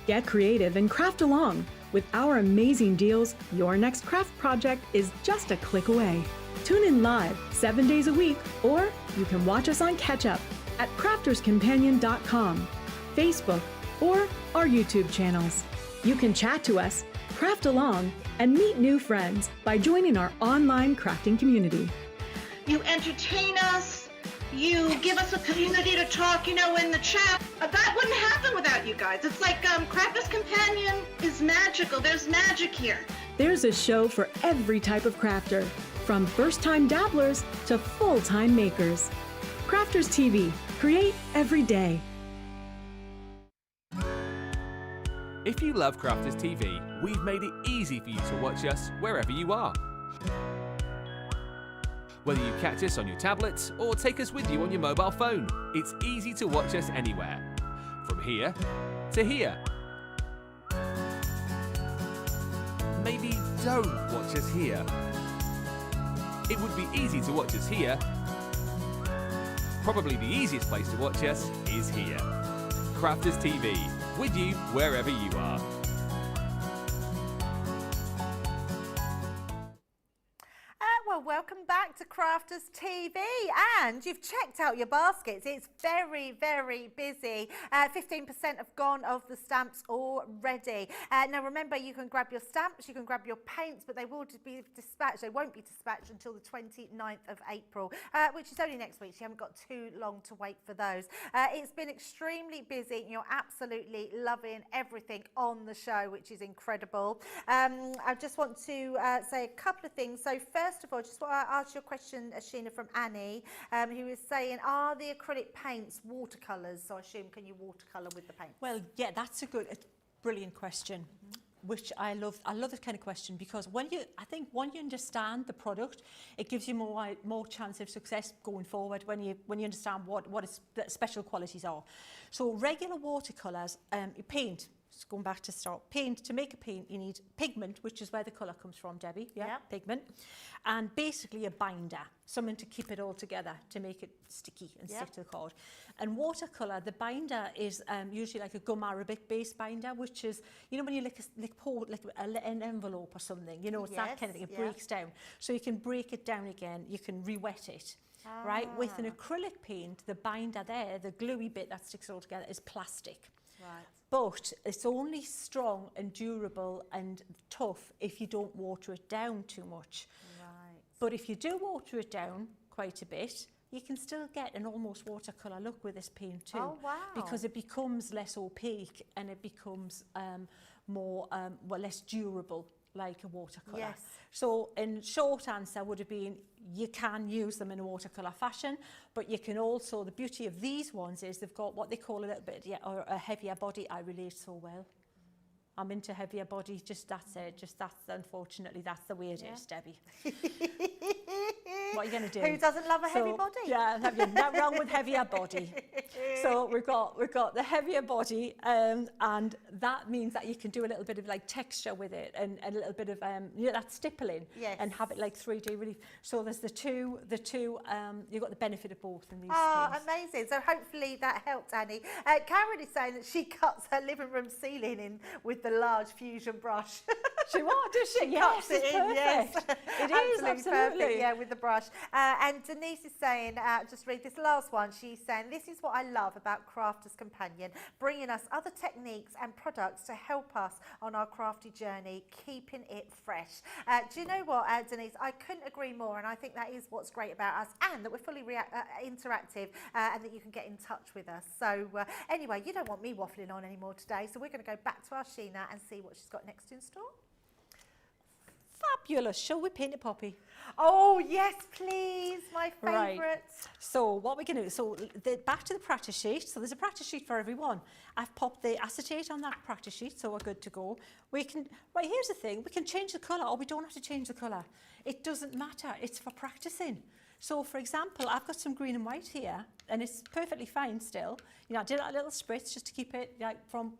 Get creative and craft along. With our amazing deals, your next craft project is just a click away. Tune in live 7 days a week, or you can watch us on Catch Up at crafterscompanion.com, Facebook, or our YouTube channels. You can chat to us, craft along, and meet new friends by joining our online crafting community. You entertain us. You give us a community to talk, in the chat. That wouldn't happen without you guys. It's like Crafters Companion is magical. There's magic here. There's a show for every type of crafter, from first-time dabblers to full-time makers. Crafters TV. Create every day. If you love Crafters TV, we've made it easy for you to watch us wherever you are. Whether you catch us on your tablets or take us with you on your mobile phone, it's easy to watch us anywhere. From here to here. Maybe don't watch us here. It would be easy to watch us here. Probably the easiest place to watch us is here. Crafters TV, with you wherever you are. Well, welcome back to Crafters TV, and you've checked out your baskets. It's very, very busy. 15% have gone of the stamps already. Now, remember, you can grab your stamps, you can grab your paints, but they will be dispatched. They won't be dispatched until the 29th of April, which is only next week. So you haven't got too long to wait for those. It's been extremely busy. You're absolutely loving everything on the show, which is incredible. I just want to say a couple of things. So first of all, just want to ask you a question, Sheena, from Annie, who is saying, are the acrylic paints watercolours? So I assume, can you watercolour with the paint? Well, yeah, that's a brilliant question, which I love. I love this kind of question because I think when you understand the product, it gives you more chance of success going forward when you understand what its special qualities are. So regular watercolours, paint. Just going back to start, paint. To make a paint, you need pigment, which is where the colour comes from, Debbie. Yeah, yep. Pigment, and basically a binder, something to keep it all together, to make it sticky and stick to the card. And watercolour, the binder is usually like a gum arabic based binder, which is, you know, when you lick an envelope or something, you know, it's that kind of thing. It breaks down, so you can break it down again. You can re-wet it. Right. With an acrylic paint, the binder there, the gluey bit that sticks it all together, is plastic. Right. But it's only strong and durable and tough if you don't water it down too much. Right. But if you do water it down quite a bit, you can still get an almost watercolour look with this paint too. Oh, wow. Because it becomes less opaque and it becomes more, less durable, like a watercolour. Yes. So in short answer would have been, you can use them in a watercolour fashion, but you can also, the beauty of these ones is they've got what they call a little bit, or a heavier body. I relate so well. I'm into heavier body, unfortunately, that's the way it is, Debbie. What are you going to do? Who doesn't love a heavy body? Yeah, nothing wrong with heavier body. So we've got the heavier body, and that means that you can do a little bit of like texture with it, and a little bit of that stippling, and have it like 3D relief. So there's the two. You've got the benefit of both in these things. Amazing! So hopefully that helped, Annie. Karen is saying that she cuts her living room ceiling in with the large fusion brush. She what? Does she? Yes, cuts it in. Yes, it is absolutely perfect. Yeah, with the brush. And Denise is saying, just read this last one. She's saying, this is what I love about Crafters Companion, bringing us other techniques and products to help us on our crafty journey, keeping it fresh. Do you know what, Denise? I couldn't agree more, and I think that is what's great about us, and that we're fully interactive, and that you can get in touch with us. So anyway, you don't want me waffling on anymore today, so we're going to go back to our Sheena and see what she's got next in store. Fabulous. Shall we paint a poppy? Oh, yes, please. My favourite. Right. So what we're going to do, so back to the practice sheet. So there's a practice sheet for everyone. I've popped the acetate on that practice sheet, so we're good to go. Here's the thing. We can change the colour, or we don't have to change the colour. It doesn't matter. It's for practicing. So, for example, I've got some green and white here, and it's perfectly fine still. You know, I did a little spritz just to keep it from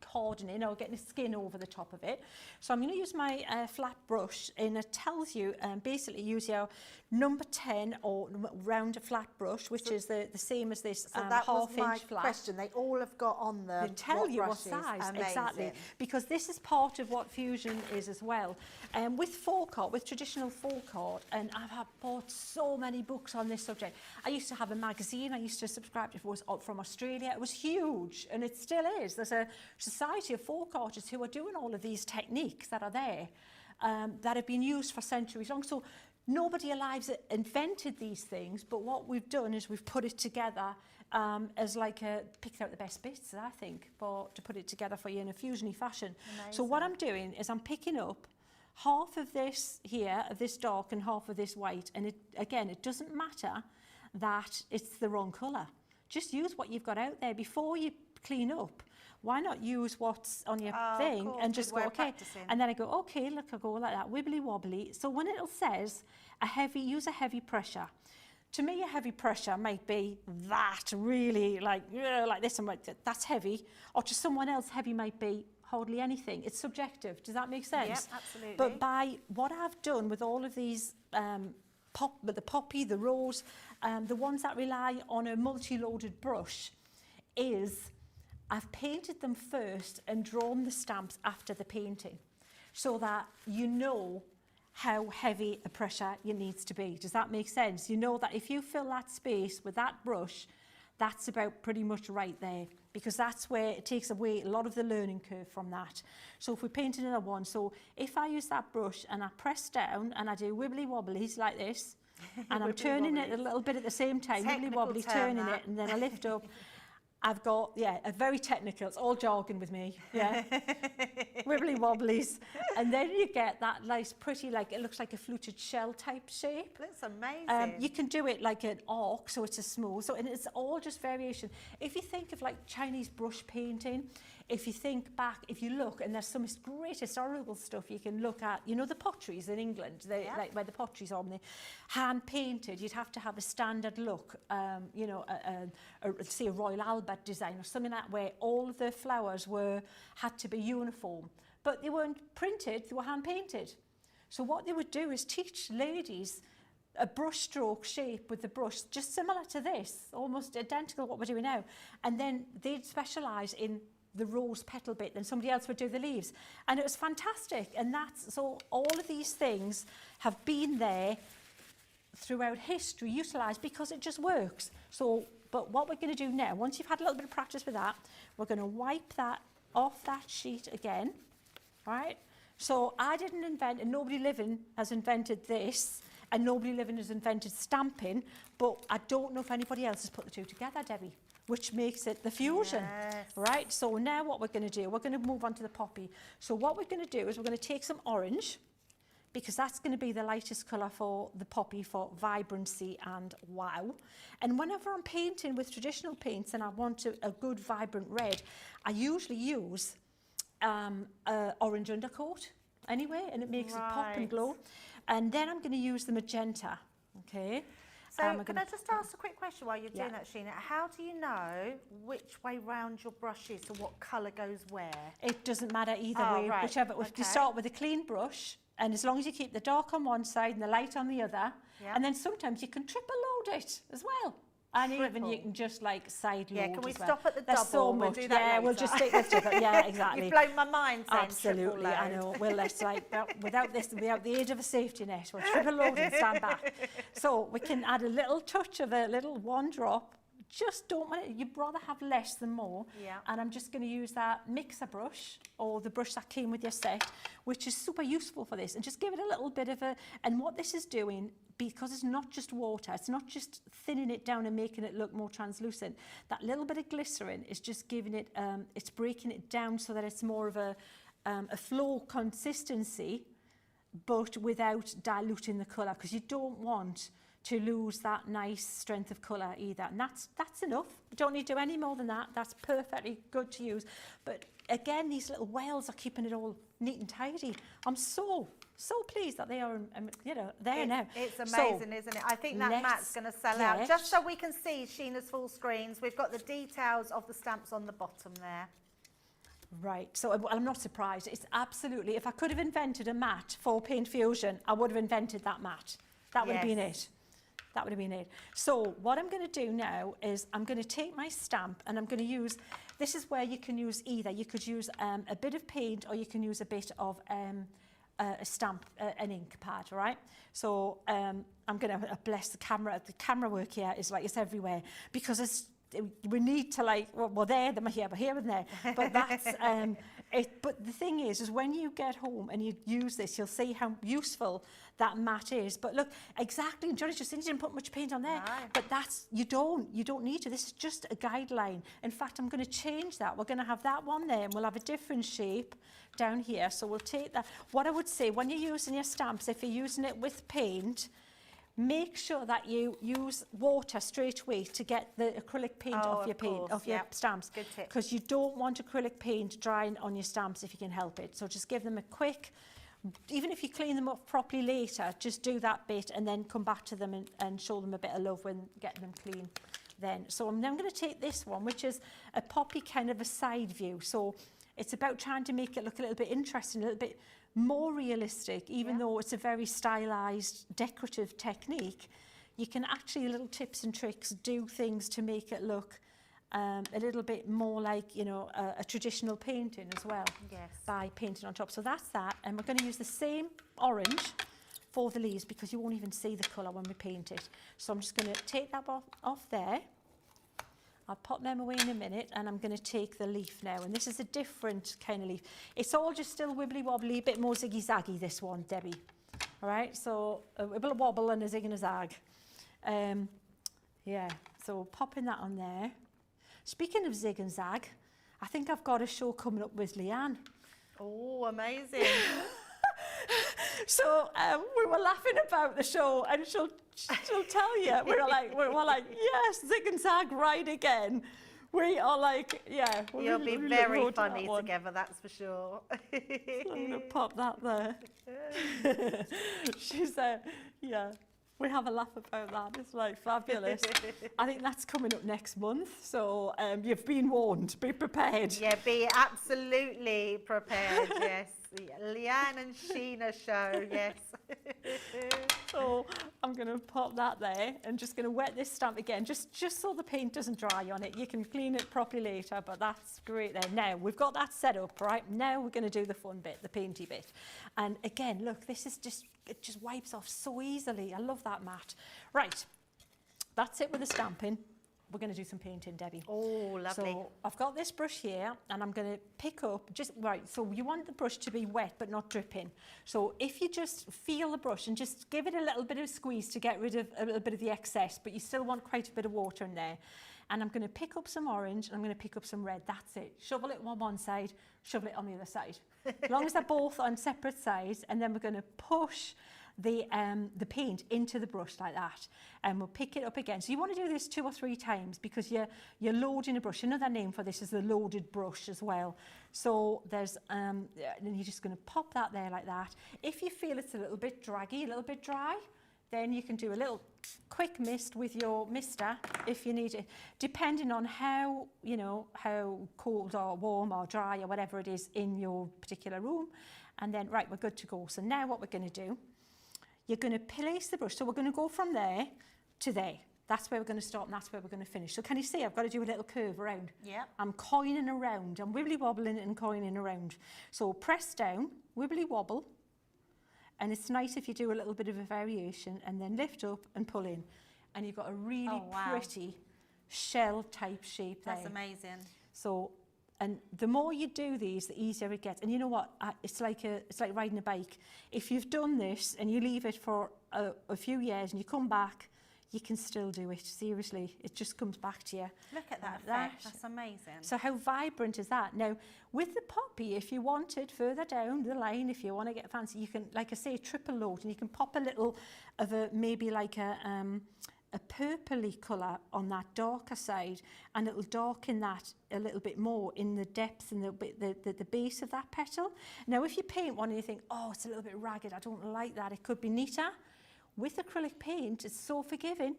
hardening or getting the skin over the top of it. So I'm going to use my flat brush, and it tells you basically use your number 10 or round flat brush, which is the same as this that was my half-inch flat. question. They all have got on them. They tell you what size. Amazing. Exactly, because this is part of what fusion is as well. With folk art, with traditional folk art, and I've bought so many books on this subject. I used to have a magazine. I used to subscribe to it. It was from Australia. It was huge, and it still is. There's a society of folk artists who are doing all of these techniques that are there, that have been used for centuries long. So nobody alive invented these things, but what we've done is we've put it together as like picked out the best bits, I think, to put it together for you in a fusiony fashion. Amazing. So what I'm doing is I'm picking up half of this here, of this dark, and half of this white, and it doesn't matter that it's the wrong colour. Just use what you've got out there before you clean up. why not use what's on your Oh, thing cool, and good just way go, of okay. practicing. And then I go, okay, look, I go like that, wibbly wobbly. So when it says use a heavy pressure, to me, a heavy pressure might be that really like this, and that's heavy. Or to someone else, heavy might be hardly anything. It's subjective. Does that make sense? Yep, absolutely. But by what I've done with all of these, the poppy, the rose, the ones that rely on a multi-loaded brush, is I've painted them first and drawn the stamps after the painting, so that you know how heavy a pressure it needs to be. Does that make sense? You know that if you fill that space with that brush, that's about pretty much right there, because that's where it takes away a lot of the learning curve from that. So if we paint another one, so if I use that brush and I press down and I do wibbly wobblies like this, and I'm turning it a little bit at the same time, wibbly wobbly, turning it, and then I lift up, I've got, a very technical, it's all jargon with me, wibbly wobblies. And then you get that nice, pretty, like, it looks like a fluted shell type shape. Looks amazing. You can do it like an arc, so it's a smooth, and it's all just variation. If you think of like Chinese brush painting, if you think back, if you look, and there's some great historical stuff you can look at, you know, the potteries in England, like where the potteries are, hand painted, you'd have to have a standard look, you know, say a Royal Albert design or something like that, where all of the flowers had to be uniform, but they weren't printed, they were hand painted. So what they would do is teach ladies a brush stroke shape with the brush, just similar to this, almost identical to what we're doing now, and then they'd specialise in the rose petal bit, then somebody else would do the leaves, and it was fantastic. And that's, so all of these things have been there throughout history, utilised, because it just works. So, but what we're going to do now, once you've had a little bit of practice with that, we're going to wipe that off that sheet again, right? So I didn't invent, and nobody living has invented this, and nobody living has invented stamping, but I don't know if anybody else has put the two together, Debbie, which makes it the fusion, right? So now what we're going to do, we're going to move on to the poppy. So what we're going to do is we're going to take some orange, because that's going to be the lightest colour for the poppy, for vibrancy and wow. And whenever I'm painting with traditional paints and I want a good vibrant red, I usually use orange undercoat anyway, and it makes it pop and glow. And then I'm going to use the magenta, okay? So can I just ask a quick question while you're doing that, Sheena? How do you know which way round your brush is, so what colour goes where? It doesn't matter either way, whichever. If you start with a clean brush, and as long as you keep the dark on one side and the light on the other, and then sometimes you can triple load it as well. And even you can just like side load. Yeah, can we as well. stop at the There's double? So much. We'll do that later. We'll just stick with triple. Yeah, exactly. You've blown my mind saying absolutely, I know. Well, let's without the aid of a safety net, we'll triple load and stand back. So we can add a little touch of a little one drop. Just don't want it, you'd rather have less than more. Yeah. And I'm just going to use that mixer brush, or the brush that came with your set, which is super useful for this, and just give it a little bit of and what this is doing, because it's not just water, it's not just thinning it down and making it look more translucent. That little bit of glycerin is just giving it, it's breaking it down so that it's more of a flow consistency, but without diluting the colour, because you don't want to lose that nice strength of colour either. And that's enough. You don't need to do any more than that. That's perfectly good to use. But again, these little wells are keeping it all neat and tidy. I'm so pleased that they are, there now. It's amazing, isn't it? I think that mat's going to sell out. Just so we can see Sheena's full screens, we've got the details of the stamps on the bottom there. Right, so I'm not surprised. It's absolutely, if I could have invented a mat for Paint Fusion, I would have invented that mat. That would have been it. That would have been it. So what I'm going to do now is I'm going to take my stamp, and I'm going to use, this is where you can use either. You could use a bit of paint, or you can use a bit of a stamp, an ink pad, all right? So I'm going to bless the camera work here is like, it's everywhere, because we need to like, well there, then here, but here and there. But that's, but the thing is when you get home and you use this, you'll see how useful that mat is. But look, exactly, Johnny just said he didn't put much paint on there. No. But that's, you don't need to. This is just a guideline. In fact, I'm going to change that. We're going to have that one there, and we'll have a different shape down here. So we'll take that. What I would say, when you're using your stamps, if you're using it with paint, make sure that you use water straight away to get the acrylic paint off your stamps. Good tip. Because you don't want acrylic paint drying on your stamps if you can help it. So just give them a quick, even if you clean them up properly later, just do that bit and then come back to them and show them a bit of love when getting them clean then. So I'm now going to take this one, which is a poppy kind of a side view. So it's about trying to make it look a little bit interesting, a little bit more realistic, even though it's a very stylized, decorative technique. You can actually, little tips and tricks, do things to make it look a little bit more like, you know, a traditional painting as well. Yes. By painting on top. So that's that. And we're going to use the same orange for the leaves because you won't even see the colour when we paint it. So I'm just going to take that off there. I'll pop them away in a minute, and I'm going to take the leaf now. And this is a different kind of leaf. It's all just still wibbly wobbly, a bit more ziggy zaggy, this one, Debbie. All right, so a wibble wobble and a zig and a zag. Yeah, so popping that on there. Speaking of zig and zag, I think I've got a show coming up with Leanne. Oh, amazing. So we were laughing about the show, and she'll tell you. We're like, yes, zig and zag right again. We are like, yeah. You'll be very funny together, that's for sure. So I'm going to pop that there. She's yeah. We have a laugh about that. It's like fabulous. I think that's coming up next month. So you've been warned. Be prepared. Yeah, be absolutely prepared. Yes. The Leanne and Sheena show. Yes. So I'm going to pop that there and just going to wet this stamp again, just so the paint doesn't dry on it. You can clean it properly later, but that's great there. Now we've got that set up, right? Now we're going to do the fun bit, the painty bit. And again, look, this is it just wipes off so easily. I love that mat. Right, that's it with the stamping. We're going to do some painting, Debbie. Oh, lovely. So I've got this brush here, and I'm going to pick up, so you want the brush to be wet but not dripping. So if you just feel the brush and just give it a little bit of squeeze to get rid of a little bit of the excess, but you still want quite a bit of water in there. And I'm going to pick up some orange, and I'm going to pick up some red. That's it. Shovel it on one side, shovel it on the other side. As long as they're both on separate sides, and then we're going to push the paint into the brush like that, and we'll pick it up again. So you want to do this 2 or 3 times because you're loading a brush. Another name for this is the loaded brush as well. So there's and you're just going to pop that there like that. If you feel it's a little bit draggy, a little bit dry, then you can do a little quick mist with your mister if you need it, depending on how, you know, how cold or warm or dry or whatever it is in your particular room. And then, right, we're good to go. So now what we're going to do, you're going to place the brush. So we're going to go from there to there. That's where we're going to start, and that's where we're going to finish. So can you see I've got to do a little curve around? Yeah. I'm coining around. I'm wibbly wobbling and coining around. So press down, wibbly wobble. And it's nice if you do a little bit of a variation, and then lift up and pull in. And you've got a really pretty shell type shape there. That's amazing. So, and the more you do these, the easier it gets. And you know what? It's like riding a bike. If you've done this and you leave it for a few years and you come back, you can still do it. Seriously, it just comes back to you. Look at that effect. That's amazing. So how vibrant is that? Now, with the poppy, if you wanted further down the line, if you want to get fancy, you can, like I say, triple load, and you can pop a little of maybe like a purpley colour on that darker side, and it'll darken that a little bit more in the depth and the base of that petal. Now, if you paint one and you think, oh, it's a little bit ragged, I don't like that, it could be neater. With acrylic paint, it's so forgiving,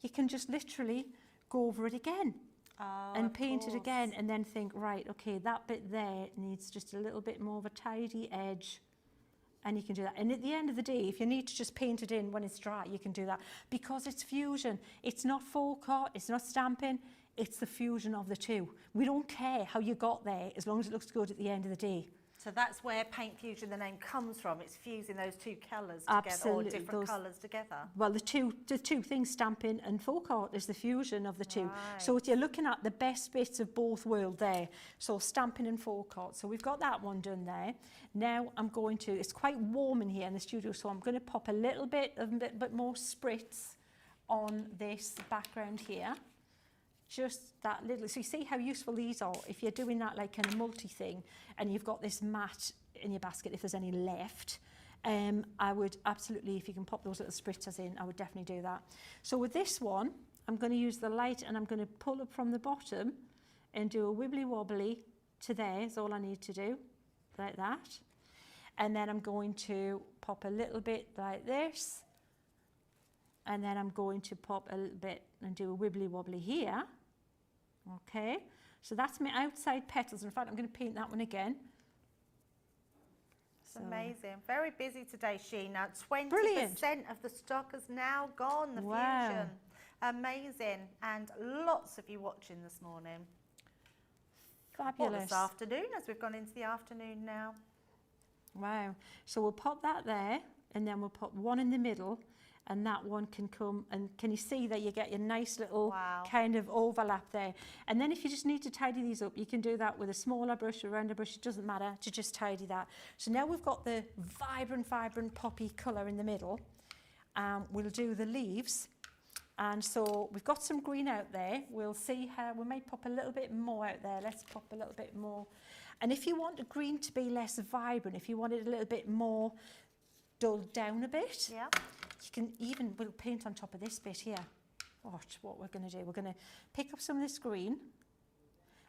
you can just literally go over it again and paint it again, and then think, right, okay, that bit there needs just a little bit more of a tidy edge, and you can do that. And at the end of the day, if you need to just paint it in when it's dry, you can do that, because it's fusion. It's not faux cut, it's not stamping, it's the fusion of the two. We don't care how you got there, as long as it looks good at the end of the day. So that's where paint fusion, the name, comes from. It's fusing those two colours together. Absolutely. Or different colours together. Well, the two things, stamping and folk art, is the fusion of the two. Right. So you're looking at the best bits of both worlds there. So stamping and folk art. So we've got that one done there. Now I'm going to, it's quite warm in here in the studio, so I'm going to pop a little bit more spritz on this background here. Just that little, so you see how useful these are if you're doing that like kind of multi thing, and you've got this mat in your basket if there's any left, I would absolutely, if you can pop those little spritzers in, I would definitely do that. So with this one, I'm going to use the light and I'm going to pull up from the bottom and do a wibbly wobbly to there is all I need to do, like that. And then I'm going to pop a little bit like this. And then I'm going to pop a little bit and do a wibbly wobbly here. Okay, so that's my outside petals. In fact, I'm going to paint that one again. It's amazing. Very busy today, Sheena. 20% Brilliant. of the stock has now gone, the Wow. fusion. Amazing. And lots of you watching this morning. Or Fabulous. this afternoon, as we've gone into the afternoon now. Wow. So we'll pop that there, and then we'll pop one in the middle, and that one can come, and can you see that you get your nice little Wow. kind of overlap there? And then if you just need to tidy these up, you can do that with a smaller brush, a rounder brush, it doesn't matter, to just tidy that. So now we've got the vibrant poppy colour in the middle. We'll do the leaves. And so we've got some green out there. We'll see how, we may pop a little bit more out there. Let's pop a little bit more. And if you want the green to be less vibrant, if you want it a little bit more dulled down a bit, Yeah. you can even, we'll paint on top of this bit here. Watch what we're going to do. We're going to pick up some of this green,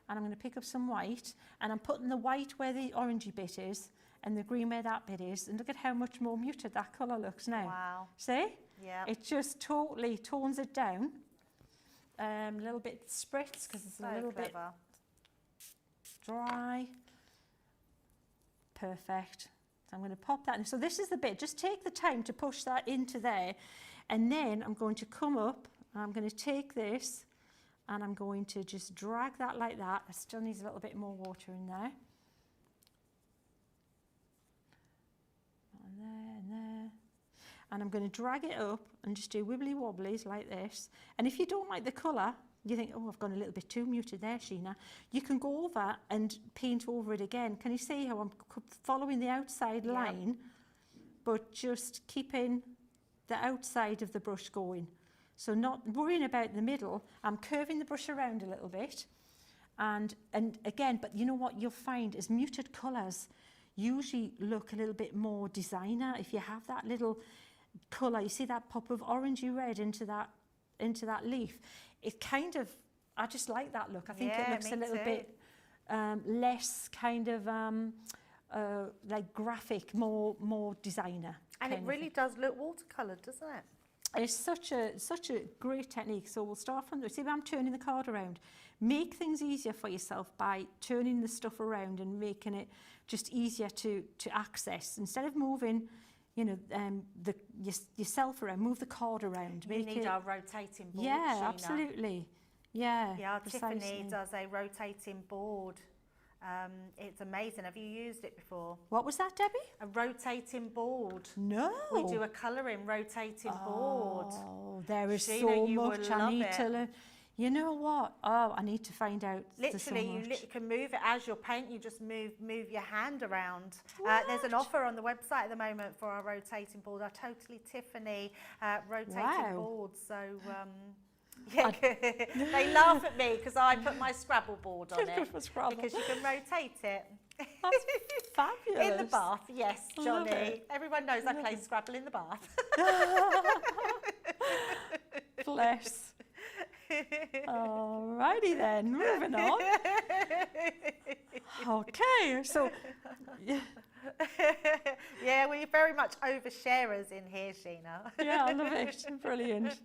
and I'm going to pick up some white, and I'm putting the white where the orangey bit is, and the green where that bit is, and look at how much more muted that colour looks now. Wow. See? Yeah. It just totally tones it down. A little bit spritz, because it's So a little bit clever. dry. Perfect. So I'm going to pop that in. So this is the bit, just take the time to push that into there, and then I'm going to come up and I'm going to take this and I'm going to just drag that like that. It still needs a little bit more water in there. And there and there. And I'm going to drag it up and just do wibbly wobblies like this. And if you don't like the colour, you think, oh, I've gone a little bit too muted there, Sheena, you can go over and paint over it again. Can you see how I'm following the outside line, but just keeping the outside of the brush going? So not worrying about the middle. I'm curving the brush around a little bit. And again, but you know what you'll find is muted colours usually look a little bit more designer. If you have that little colour, you see that pop of orangey red into that leaf, it kind of, I just like that look. I think it looks a little bit less kind of like graphic, more designer. And it really does look watercoloured, doesn't it? It's such a great technique. So we'll start from, see where I'm turning the card around. Make things easier for yourself by turning the stuff around and making it just easier to access. Instead of moving, you know, yourself around, move the card around. You need our rotating board, yeah, Sheena. Absolutely. Yeah, Yeah, precisely. Tiffany does a rotating board. It's amazing. Have you used it before? What was that, Debbie? A rotating board. No. We do a colouring rotating board. Oh, there is Sheena, so you much will I love need it. to learn. You know what? Oh, I need to find out. There's so Literally, you much. can move it as you're painting. You just move your hand around. There's an offer on the website at the moment for our rotating board, our Totally Tiffany rotating Wow. board. So, yeah, they laugh at me because I put my Scrabble board on it For Scrabble. because you can rotate it. That's fabulous. In the bath, yes, Love Johnny. it. Everyone knows I play Scrabble in the bath. Bless. Alrighty then, moving on. Okay, so Yeah, we're very much oversharers in here, Sheena. yeah, I love it. Brilliant.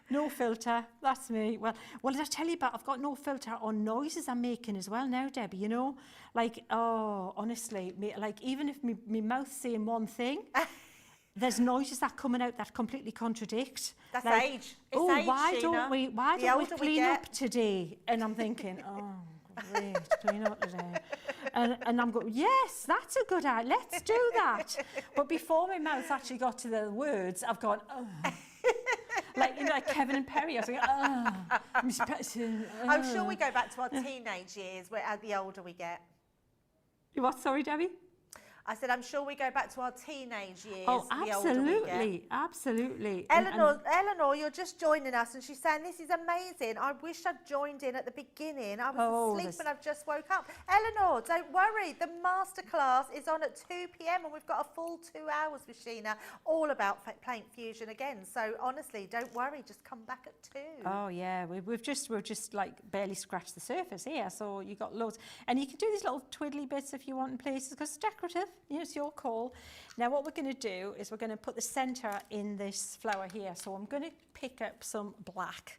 No filter, that's me. Well, did I tell you about, I've got no filter on noises I'm making as well now, Debbie, you know? Like, oh, honestly, like even if my mouth's saying one thing, there's noises that coming out that completely contradict. That's like, age. It's age, why Sheena. don't we The clean older we up get. today? And I'm thinking, oh, great, clean up today. And I'm going, yes, that's a good idea, let's do that. But before my mouth's actually got to the words, I've gone, oh. Like, you know, like Kevin and Perry, I was like, oh. I'm sure we go back to our teenage years where the older we get. What, sorry, Debbie? I said, I'm sure we go back to our teenage years. Oh, the older we get. absolutely, absolutely. Eleanor, you're just joining us, and she's saying, this is amazing. I wish I'd joined in at the beginning. I was asleep and I've just woke up. Eleanor, don't worry. The masterclass is on at 2 p.m. and we've got a full 2 hours with Sheena, all about paint fusion again. So honestly, don't worry. Just come back at 2. Oh yeah, we've just like barely scratched the surface here. So you got loads, and you can do these little twiddly bits if you want in places because it's decorative. You know, it's your call. Now what we're going to do is we're going to put the centre in this flower here. So I'm going to pick up some black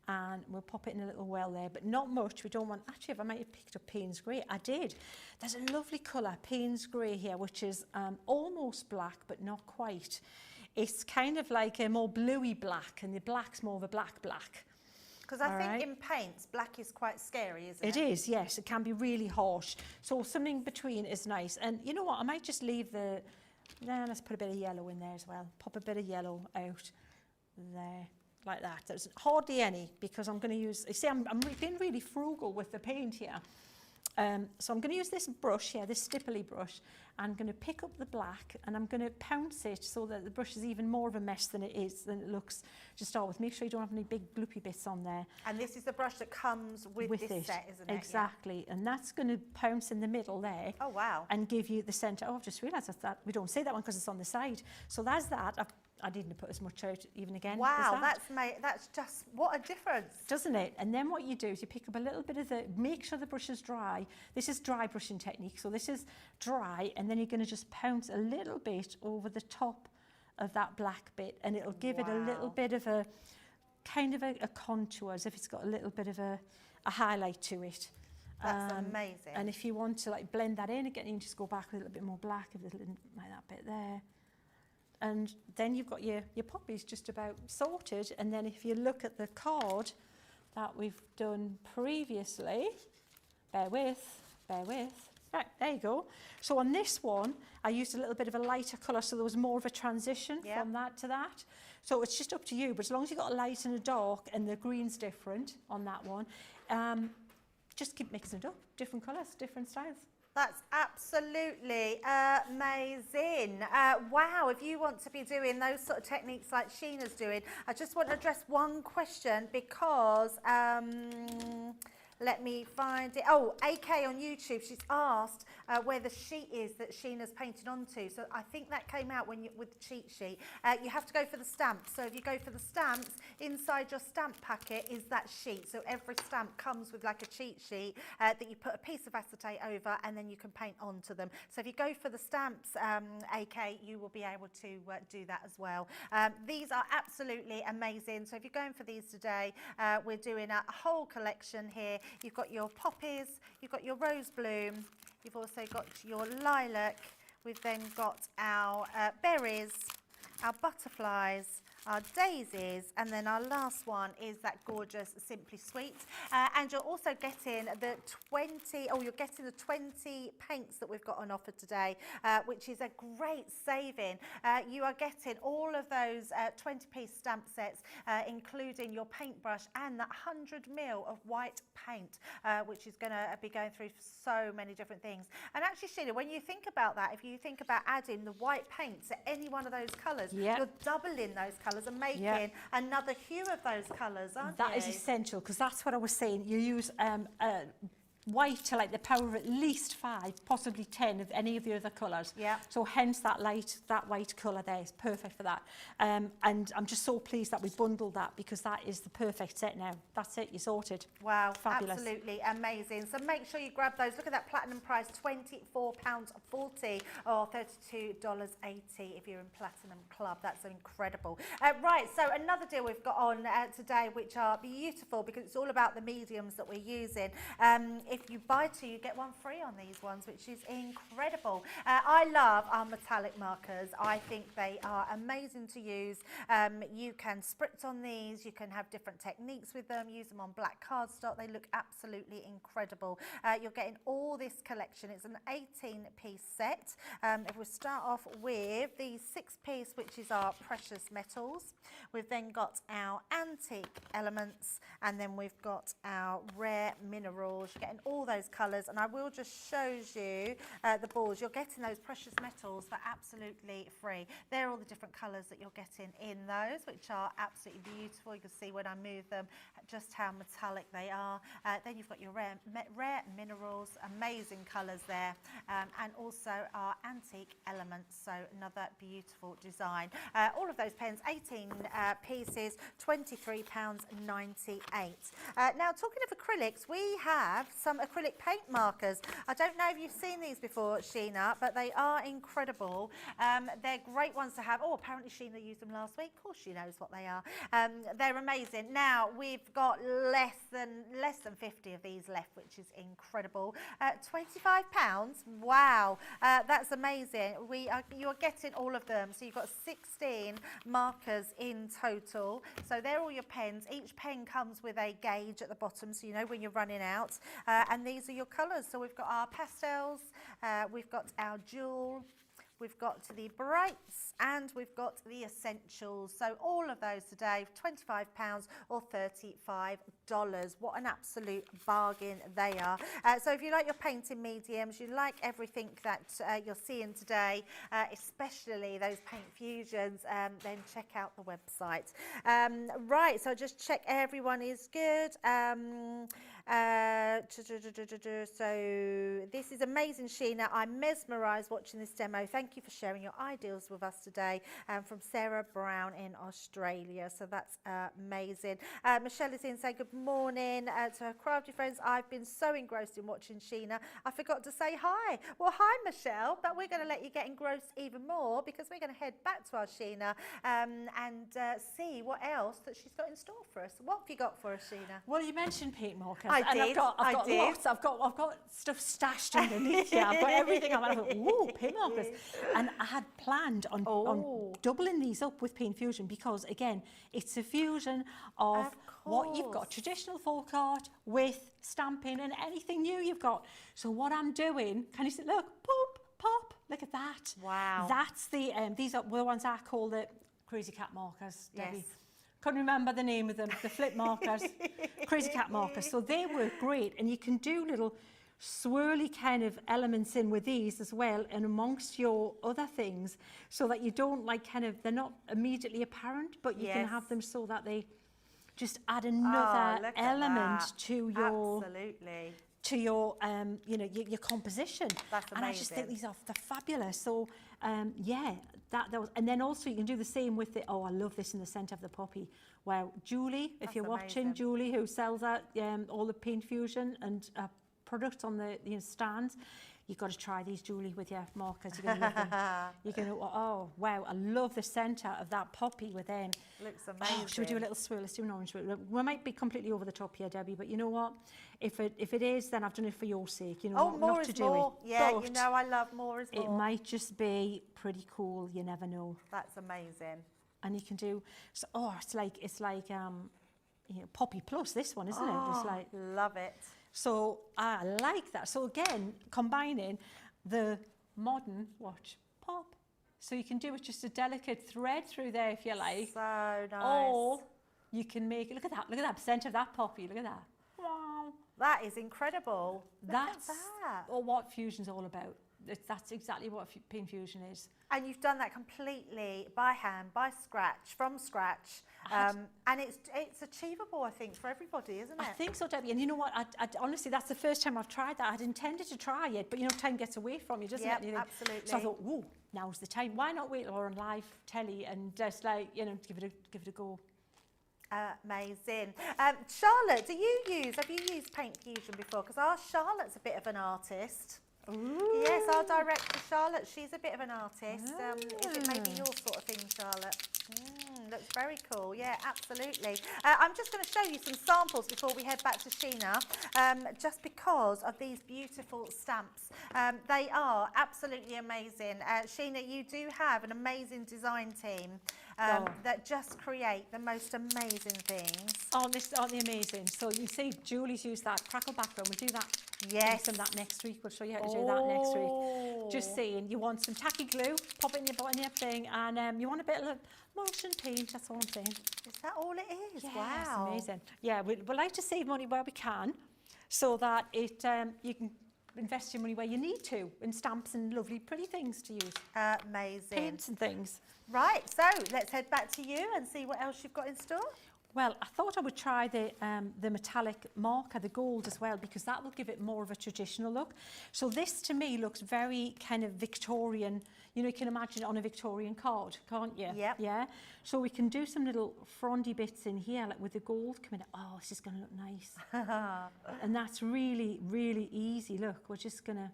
and we'll pop it in a little well there, but not much. We don't want, actually, if I might have picked up Payne's Grey, I did. There's a lovely colour, Payne's Grey here, which is almost black, but not quite. It's kind of like a more bluey black, and the black's more of a black. Because I think in paints, black is quite scary, isn't it? It is, yes. It can be really harsh. So something between is nice. And you know what? I might just leave the... Now let's put a bit of yellow in there as well. Pop a bit of yellow out there, like that. There's hardly any because I'm going to use... You see, I'm being really frugal with the paint here. So I'm going to use this brush here, this stipply brush. I'm going to pick up the black and I'm going to pounce it so that the brush is even more of a mess than it looks to start with. Make sure you don't have any big gloopy bits on there. And this is the brush that comes with this set, isn't it? Exactly. Yeah. And that's going to pounce in the middle there. Oh, wow. And give you the centre. Oh, I've just realised that we don't say that one because it's on the side. So that's that. I didn't put as much out even again. Wow, that's just, what a difference. Doesn't it? And then what you do is you pick up a little bit of make sure the brush is dry. This is dry brushing technique. So this is dry, and then you're going to just pounce a little bit over the top of that black bit, and it'll give it a little bit of a, kind of a contour, as if it's got a little bit of a highlight to it. That's amazing. And if you want to like blend that in again, you can just go back with a little bit more black, a little like that bit there. And then you've got your poppies just about sorted. And then if you look at the card that we've done previously, bear with. Right, there you go. So on this one, I used a little bit of a lighter colour, so there was more of a transition from that to that. So it's just up to you, but as long as you've got a light and a dark and the green's different on that one, just keep mixing it up. Different colours, different styles. That's absolutely amazing. Wow, if you want to be doing those sort of techniques like Sheena's doing, I just want to address one question because... let me find it. Oh, AK on YouTube, she's asked where the sheet is that Sheena's painted onto. So I think that came out with the cheat sheet. You have to go for the stamps. So if you go for the stamps, inside your stamp packet is that sheet. So every stamp comes with like a cheat sheet that you put a piece of acetate over and then you can paint onto them. So if you go for the stamps, AK, you will be able to do that as well. These are absolutely amazing. So if you're going for these today, we're doing a whole collection here. You've got your poppies, you've got your rose bloom, you've also got your lilac, we've then got our berries, our butterflies, our daisies, and then our last one is that gorgeous Simply Sweet. And you're also getting the 20 paints that we've got on offer today, which is a great saving. You are getting all of those 20-piece stamp sets, including your paintbrush and that 100ml of white paint, which is going to be going through so many different things. And actually, Sheena, when you think about that, if you think about adding the white paint to any one of those colours, you're doubling those colours and making another hue of those colours, aren't you? That is essential, because that's what I was saying. You use white to like the power of at least 5, possibly 10 of any of the other colours. Yeah. So hence that white colour there is perfect for that. And I'm just so pleased that we bundled that because that is the perfect set now. That's it, you're sorted. Wow, fabulous. Absolutely amazing. So make sure you grab those. Look at that platinum price, £24.40 or $32.80 if you're in Platinum Club. That's incredible. Right, so another deal we've got on today, which are beautiful because it's all about the mediums that we're using. If you buy 2, you get 1 free on these ones, which is incredible. I love our metallic markers. I think they are amazing to use. You can spritz on these. You can have different techniques with them. Use them on black cardstock. They look absolutely incredible. You're getting all this collection. It's an 18-piece set. If we start off with the 6-piece, which is our precious metals. We've then got our antique elements, and then we've got our rare minerals. You're getting all those colours, and I will just show you the balls. You're getting those precious metals for absolutely free. They're all the different colours that you're getting in those, which are absolutely beautiful. You can see when I move them just how metallic they are. Then you've got your rare minerals, amazing colours there, and also our antique elements, so another beautiful design. All of those pens, 18 pieces, £23.98. Now, talking of acrylics, we have some acrylic paint markers. I don't know if you've seen these before, Sheena, but they are incredible. They're great ones to have. Oh, apparently Sheena used them last week. Of course she knows what they are. They're amazing. Now, we've got less than 50 of these left, which is incredible. £25. Wow, that's amazing. You're getting all of them. So you've got 16 markers in total. So they're all your pens. Each pen comes with a gauge at the bottom, so you know when you're running out. And these are your colours. So we've got our pastels, we've got our jewel, we've got the brights, and we've got the essentials. So all of those today, £25 or $35. What an absolute bargain they are. So if you like your painting mediums, you like everything that you're seeing today, especially those paint fusions, then check out the website. Right, so just check everyone is good. So this is amazing, Sheena. I'm mesmerised watching this demo. Thank you for sharing your ideas with us today. From Sarah Brown in Australia. So that's amazing. Michelle is in saying good morning to her crafty friends. I've been so engrossed in watching Sheena. I forgot to say hi. Well, hi, Michelle, but we're going to let you get engrossed even more because we're going to head back to our Sheena and see what else that she's got in store for us. What have you got for us, Sheena? Well, you mentioned paint markers. I did. I've got lots. I've got stuff stashed underneath here. I've got everything. I thought, ooh, paint markers. And I had planned on doubling these up with paint fusion because, again, it's a fusion of what you've got, traditional folk art with stamping and anything new you've got. So what I'm doing, can you see, look, pop, pop, look at that. Wow. That's the, these are the ones I call the Crazy Cat markers, Debbie. Yes. Couldn't remember the name of them, the flip markers, Crazy Cat markers. So they work great, and you can do little swirly kind of elements in with these as well, and amongst your other things, so that you don't they're not immediately apparent, but you can have them so that they just add another element to your your composition. That's amazing. And I just think they're fabulous. So yeah, that was, and then also you can do the same with the, I love this in the centre of the poppy. Wow, Julie, if you're watching, Julie, who sells that all the paint fusion and products on the stands, you've got to try these, Julie, with your markers. You're going to love them. You're going to, oh, wow, I love the centre of that poppy with them. Looks amazing. Oh, should we do a little swirl? Let's do an orange swirl. We might be completely over the top here, Debbie, but you know what? If it is, then I've done it for your sake. You know, more not is to do more. it. Yeah, but you know I love more is more. it might just be pretty cool. You never know. That's amazing. And you can do, so, it's like Poppy Plus, this one, isn't it? It's like, love it. so I like that. So again, combining the modern pop. So you can do it just a delicate thread through there if you like. So nice. Or you can make it, look at that centre of that poppy, look at that. Wow. That is incredible. That's that. or what fusion's all about. That's exactly what paint fusion is. And you've done that completely by hand, from scratch. And it's achievable, I think, for everybody, isn't it? I think so, Debbie. And you know what? I honestly, that's the first time I've tried that. I'd intended to try it, but time gets away from you, doesn't it? Yeah, absolutely. So I thought, whoa, now's the time. Why not wait till we're on live telly and just give it a go? Amazing. Charlotte, have you used paint fusion before? Because our Charlotte's a bit of an artist. Ooh. Yes, our director Charlotte, she's a bit of an artist. Is it maybe your sort of thing, Charlotte? Looks very cool. Yeah, absolutely. I'm just going to show you some samples before we head back to Sheena, just because of these beautiful stamps. They are absolutely amazing. Sheena, you do have an amazing design team that just create the most amazing things. Aren't they amazing? So you see, Julie's used that crackle background. We'll do that. Yes. Some that next week. We'll show you how to do that next week. Just saying, you want some tacky glue, pop it in your thing, and you want a bit of emulsion paint. That's all I'm saying. Is that all it is? Yes, wow. Amazing. Yeah, we like to save money where we can. so that it you can invest your money where you need to, in stamps and lovely pretty things to use. Amazing. Paints and things. Right, so let's head back to you and see what else you've got in store. Well, I thought I would try the metallic marker, the gold as well, because that will give it more of a traditional look. So this to me looks very kind of Victorian. You know, you can imagine it on a Victorian card, can't you? Yep. Yeah. So we can do some little frondy bits in here, like with the gold coming out. Oh, this is going to look nice. And that's really, really easy. Look, we're just going to,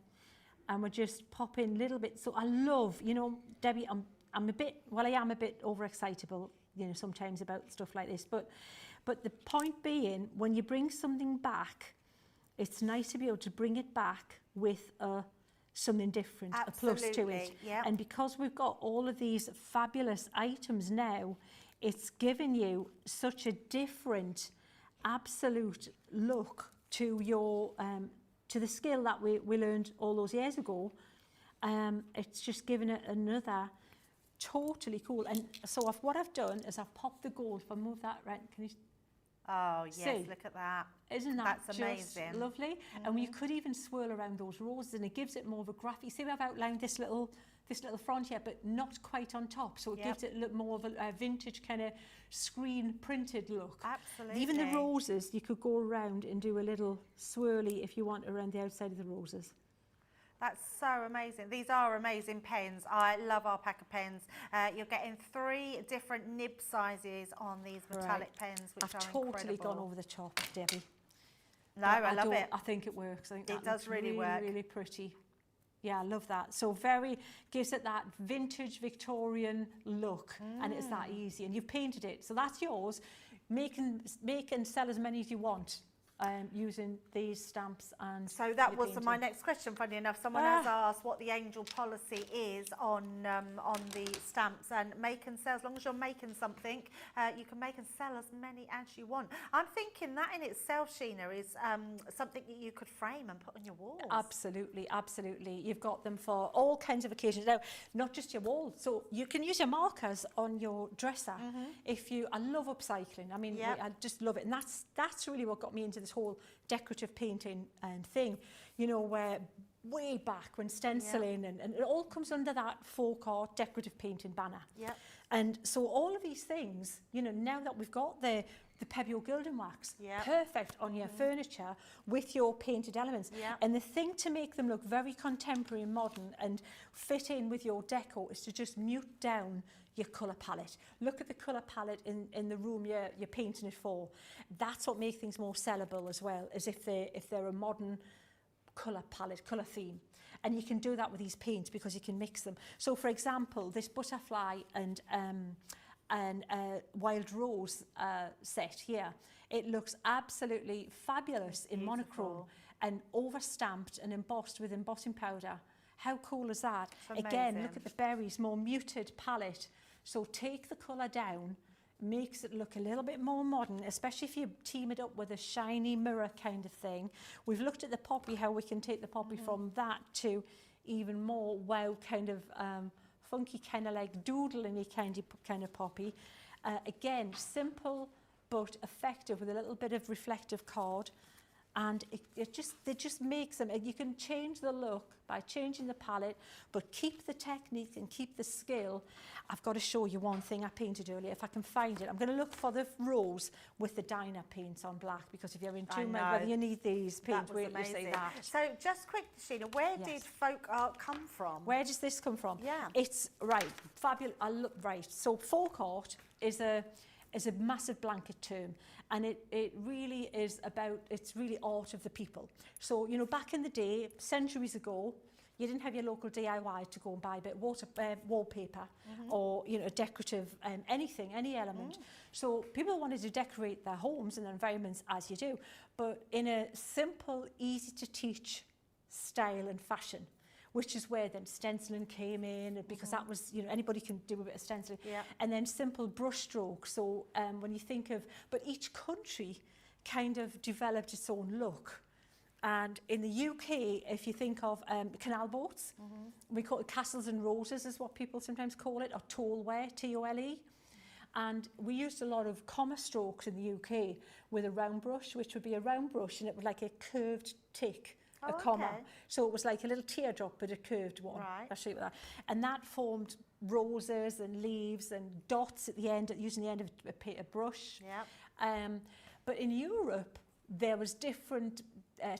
and we're just pop in little bits. So I love, you know, Debbie, I'm a bit, well, I am a bit overexcitable, you know, sometimes about stuff like this, but the point being, when you bring something back, it's nice to be able to bring it back with something different, Absolutely, a plus to it. yeah. And because we've got all of these fabulous items now, it's giving you such a different, absolute look to your to the skill that we learned all those years ago. It's just given it another totally cool. And so what I've done is I've popped the gold. If I move that right, can you Oh, yes, see? look at that. Isn't that That's just amazing. lovely? And you could even swirl around those roses, and it gives it more of a graphic. See, I've outlined this little front here, but not quite on top, so it gives it a little more of a vintage kind of screen printed look. Absolutely. Even the roses, you could go around and do a little swirly if you want around the outside of the roses. That's so amazing. These are amazing pens. I love our pack of pens. You're getting 3 different nib sizes on these metallic pens, which I've are totally incredible. gone over the top, Debbie. No, I love it. I think it works. I think It that does looks really work. really pretty. Yeah, I love that. So gives it that vintage Victorian look, and it's that easy. And you've painted it, so that's yours. Make and sell as many as you want. Using these stamps and So that your was painting. my next question, funny enough. Someone has asked what the angel policy is on the stamps, and make and sell. As long as you're making something, you can make and sell as many as you want. I'm thinking that in itself, Sheena, is something that you could frame and put on your walls. Absolutely, absolutely. You've got them for all kinds of occasions. Now, not just your wall. So you can use your markers on your dresser. I love upcycling. I mean, I just love it. And that's really what got me into this whole decorative painting thing, you know, where way back when stenciling and it all comes under that folk art decorative painting banner. Yep. And so all of these things, you know, now that we've got the Pebble Gilding Wax, perfect on your furniture with your painted elements. Yep. And the thing to make them look very contemporary and modern and fit in with your decor is to just mute down your colour palette. Look at the colour palette in the room you're painting it for. That's what makes things more sellable as well, as if they're a modern colour palette, colour theme. And you can do that with these paints because you can mix them. So for example, this butterfly and wild rose set here, it looks absolutely fabulous in monochrome and over-stamped and embossed with embossing powder. How cool is that? Again, look at the berries, more muted palette. So take the colour down, makes it look a little bit more modern, especially if you team it up with a shiny mirror kind of thing. We've looked at the poppy, how we can take the poppy from that to even more wow kind of funky kind of like doodling-y kind of poppy. Again, simple but effective with a little bit of reflective card. And it just makes them, you can change the look by changing the palette, but keep the technique and keep the skill. I've got to show you one thing I painted earlier, if I can find it. I'm going to look for the rose with the diner paints on black, because if you're in two minds, whether you need these paints, wait till you see that. So just quick, Sheena, where did folk art come from? Where does this come from? Yeah. It's, right, fabulous, right. So folk art is a massive blanket term, and it really is about, it's really art of the people. So, you know, back in the day, centuries ago, you didn't have your local DIY to go and buy a bit of wallpaper or, you know, decorative, anything, any element. So people wanted to decorate their homes and their environments as you do, but in a simple, easy to teach style and fashion, which is where then stenciling came in, because that was, you know, anybody can do a bit of stenciling. Yeah. And then simple brush strokes. So when you think of, but each country kind of developed its own look. And in the UK, if you think of canal boats, we call it castles and roses is what people sometimes call it, or toleware, T-O-L-E. And we used a lot of comma strokes in the UK with a round brush, which would be a round brush and it would like a curved tick, a comma. Okay. So it was like a little teardrop, but a curved one. Right. I'll show you that. And that formed roses and leaves and dots at the end, using the end of a brush. Yep. But in Europe, there was different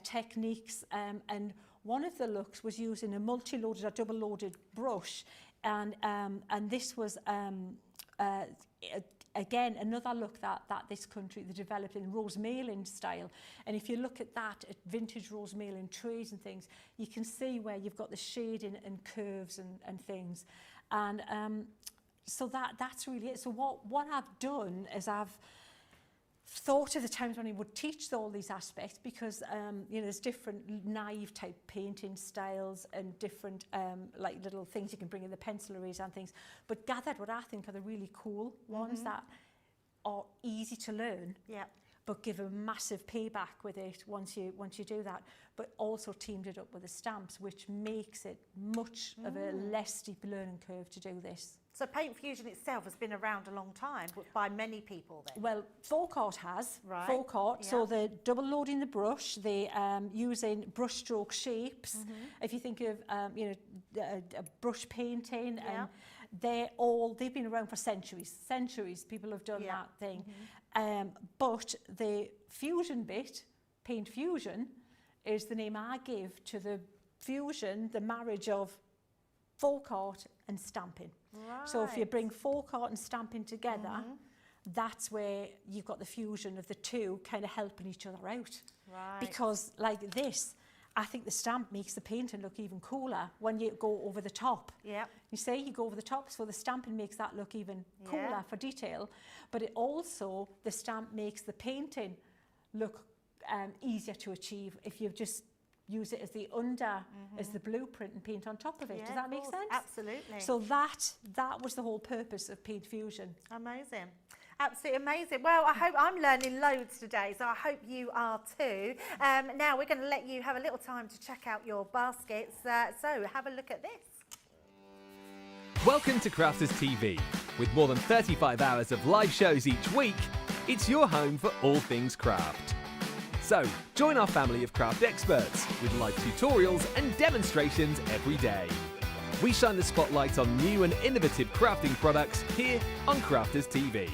techniques, and one of the looks was using a multi-loaded or double-loaded brush, and this was again another look that this country they developed in Rosemalin style. And if you look at that, at vintage Rosemalin trees and things, you can see where you've got the shading and curves and things, and so that's really it. So what I've done is I've thought of the times when I would teach all these aspects, because you know, there's different naive type painting styles and different like little things you can bring in the pencil eraser and things, but gathered what I think are the really cool ones that are easy to learn. Yeah. But give a massive payback with it once you do that, but also teamed it up with the stamps, which makes it much of a less steep learning curve to do this. So Paint Fusion itself has been around a long time by many people then? Well, folk art has. Right. Folk art, Yeah. so they're double loading the brush, they using brush stroke shapes. If you think of you know, a brush painting, Yeah. they've been around for centuries. People have done Yeah. that thing. But the fusion bit, Paint Fusion, is the name I give to the fusion, the marriage of folk art and stamping. Right. So if you bring folk art and stamping together, that's where you've got the fusion of the two kind of helping each other out. Right. Because like this, I think the stamp makes the painting look even cooler when you go over the top. Yep. You see, you go over the top, so the stamping makes that look even cooler Yeah. for detail. But it also, the stamp makes the painting look easier to achieve if you just use it as the as the blueprint and paint on top of it. Yeah, Does that of make course. sense? Absolutely. So that was the whole purpose of Paint Fusion. Amazing. Absolutely amazing. Well, I hope I'm learning loads today, so I hope you are too. Now we're going to let you have a little time to check out your baskets. So have a look at this. Welcome to Crafters TV. With more than 35 hours of live shows each week, it's your home for all things craft. So, join our family of craft experts with live tutorials and demonstrations every day. We shine the spotlight on new and innovative crafting products here on Crafters TV.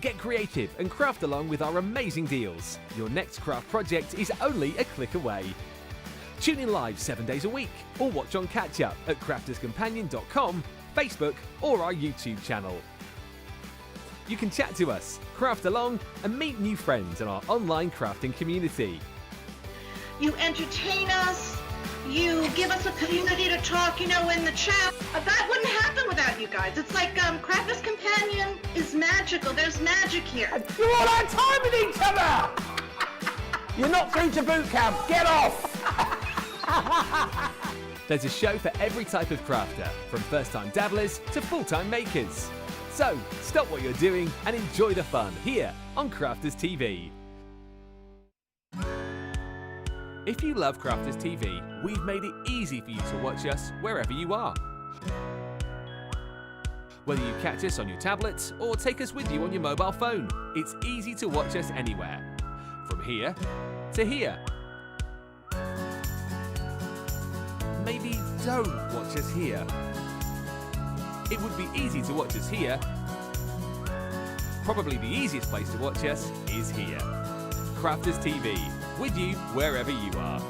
Get creative and craft along with our amazing deals. Your next craft project is only a click away. Tune in live 7 days a week or watch on catch up at crafterscompanion.com, Facebook or our YouTube channel. You can chat to us, craft along and meet new friends in our online crafting community. You entertain us. You give us a community to talk, you know, in the chat. That wouldn't happen without you guys. It's like Crafters Companion is magical. There's magic here. You all had time with each other! You're not through to boot camp. Get off! There's a show for every type of crafter, from first-time dabblers to full-time makers. So, stop what you're doing and enjoy the fun here on Crafters TV. If you love Crafters TV, we've made it easy for you to watch us wherever you are. Whether you catch us on your tablets or take us with you on your mobile phone, it's easy to watch us anywhere. From here to here. Maybe don't watch us here. It would be easy to watch us here. Probably the easiest place to watch us is here. Crafters TV, with you wherever you are.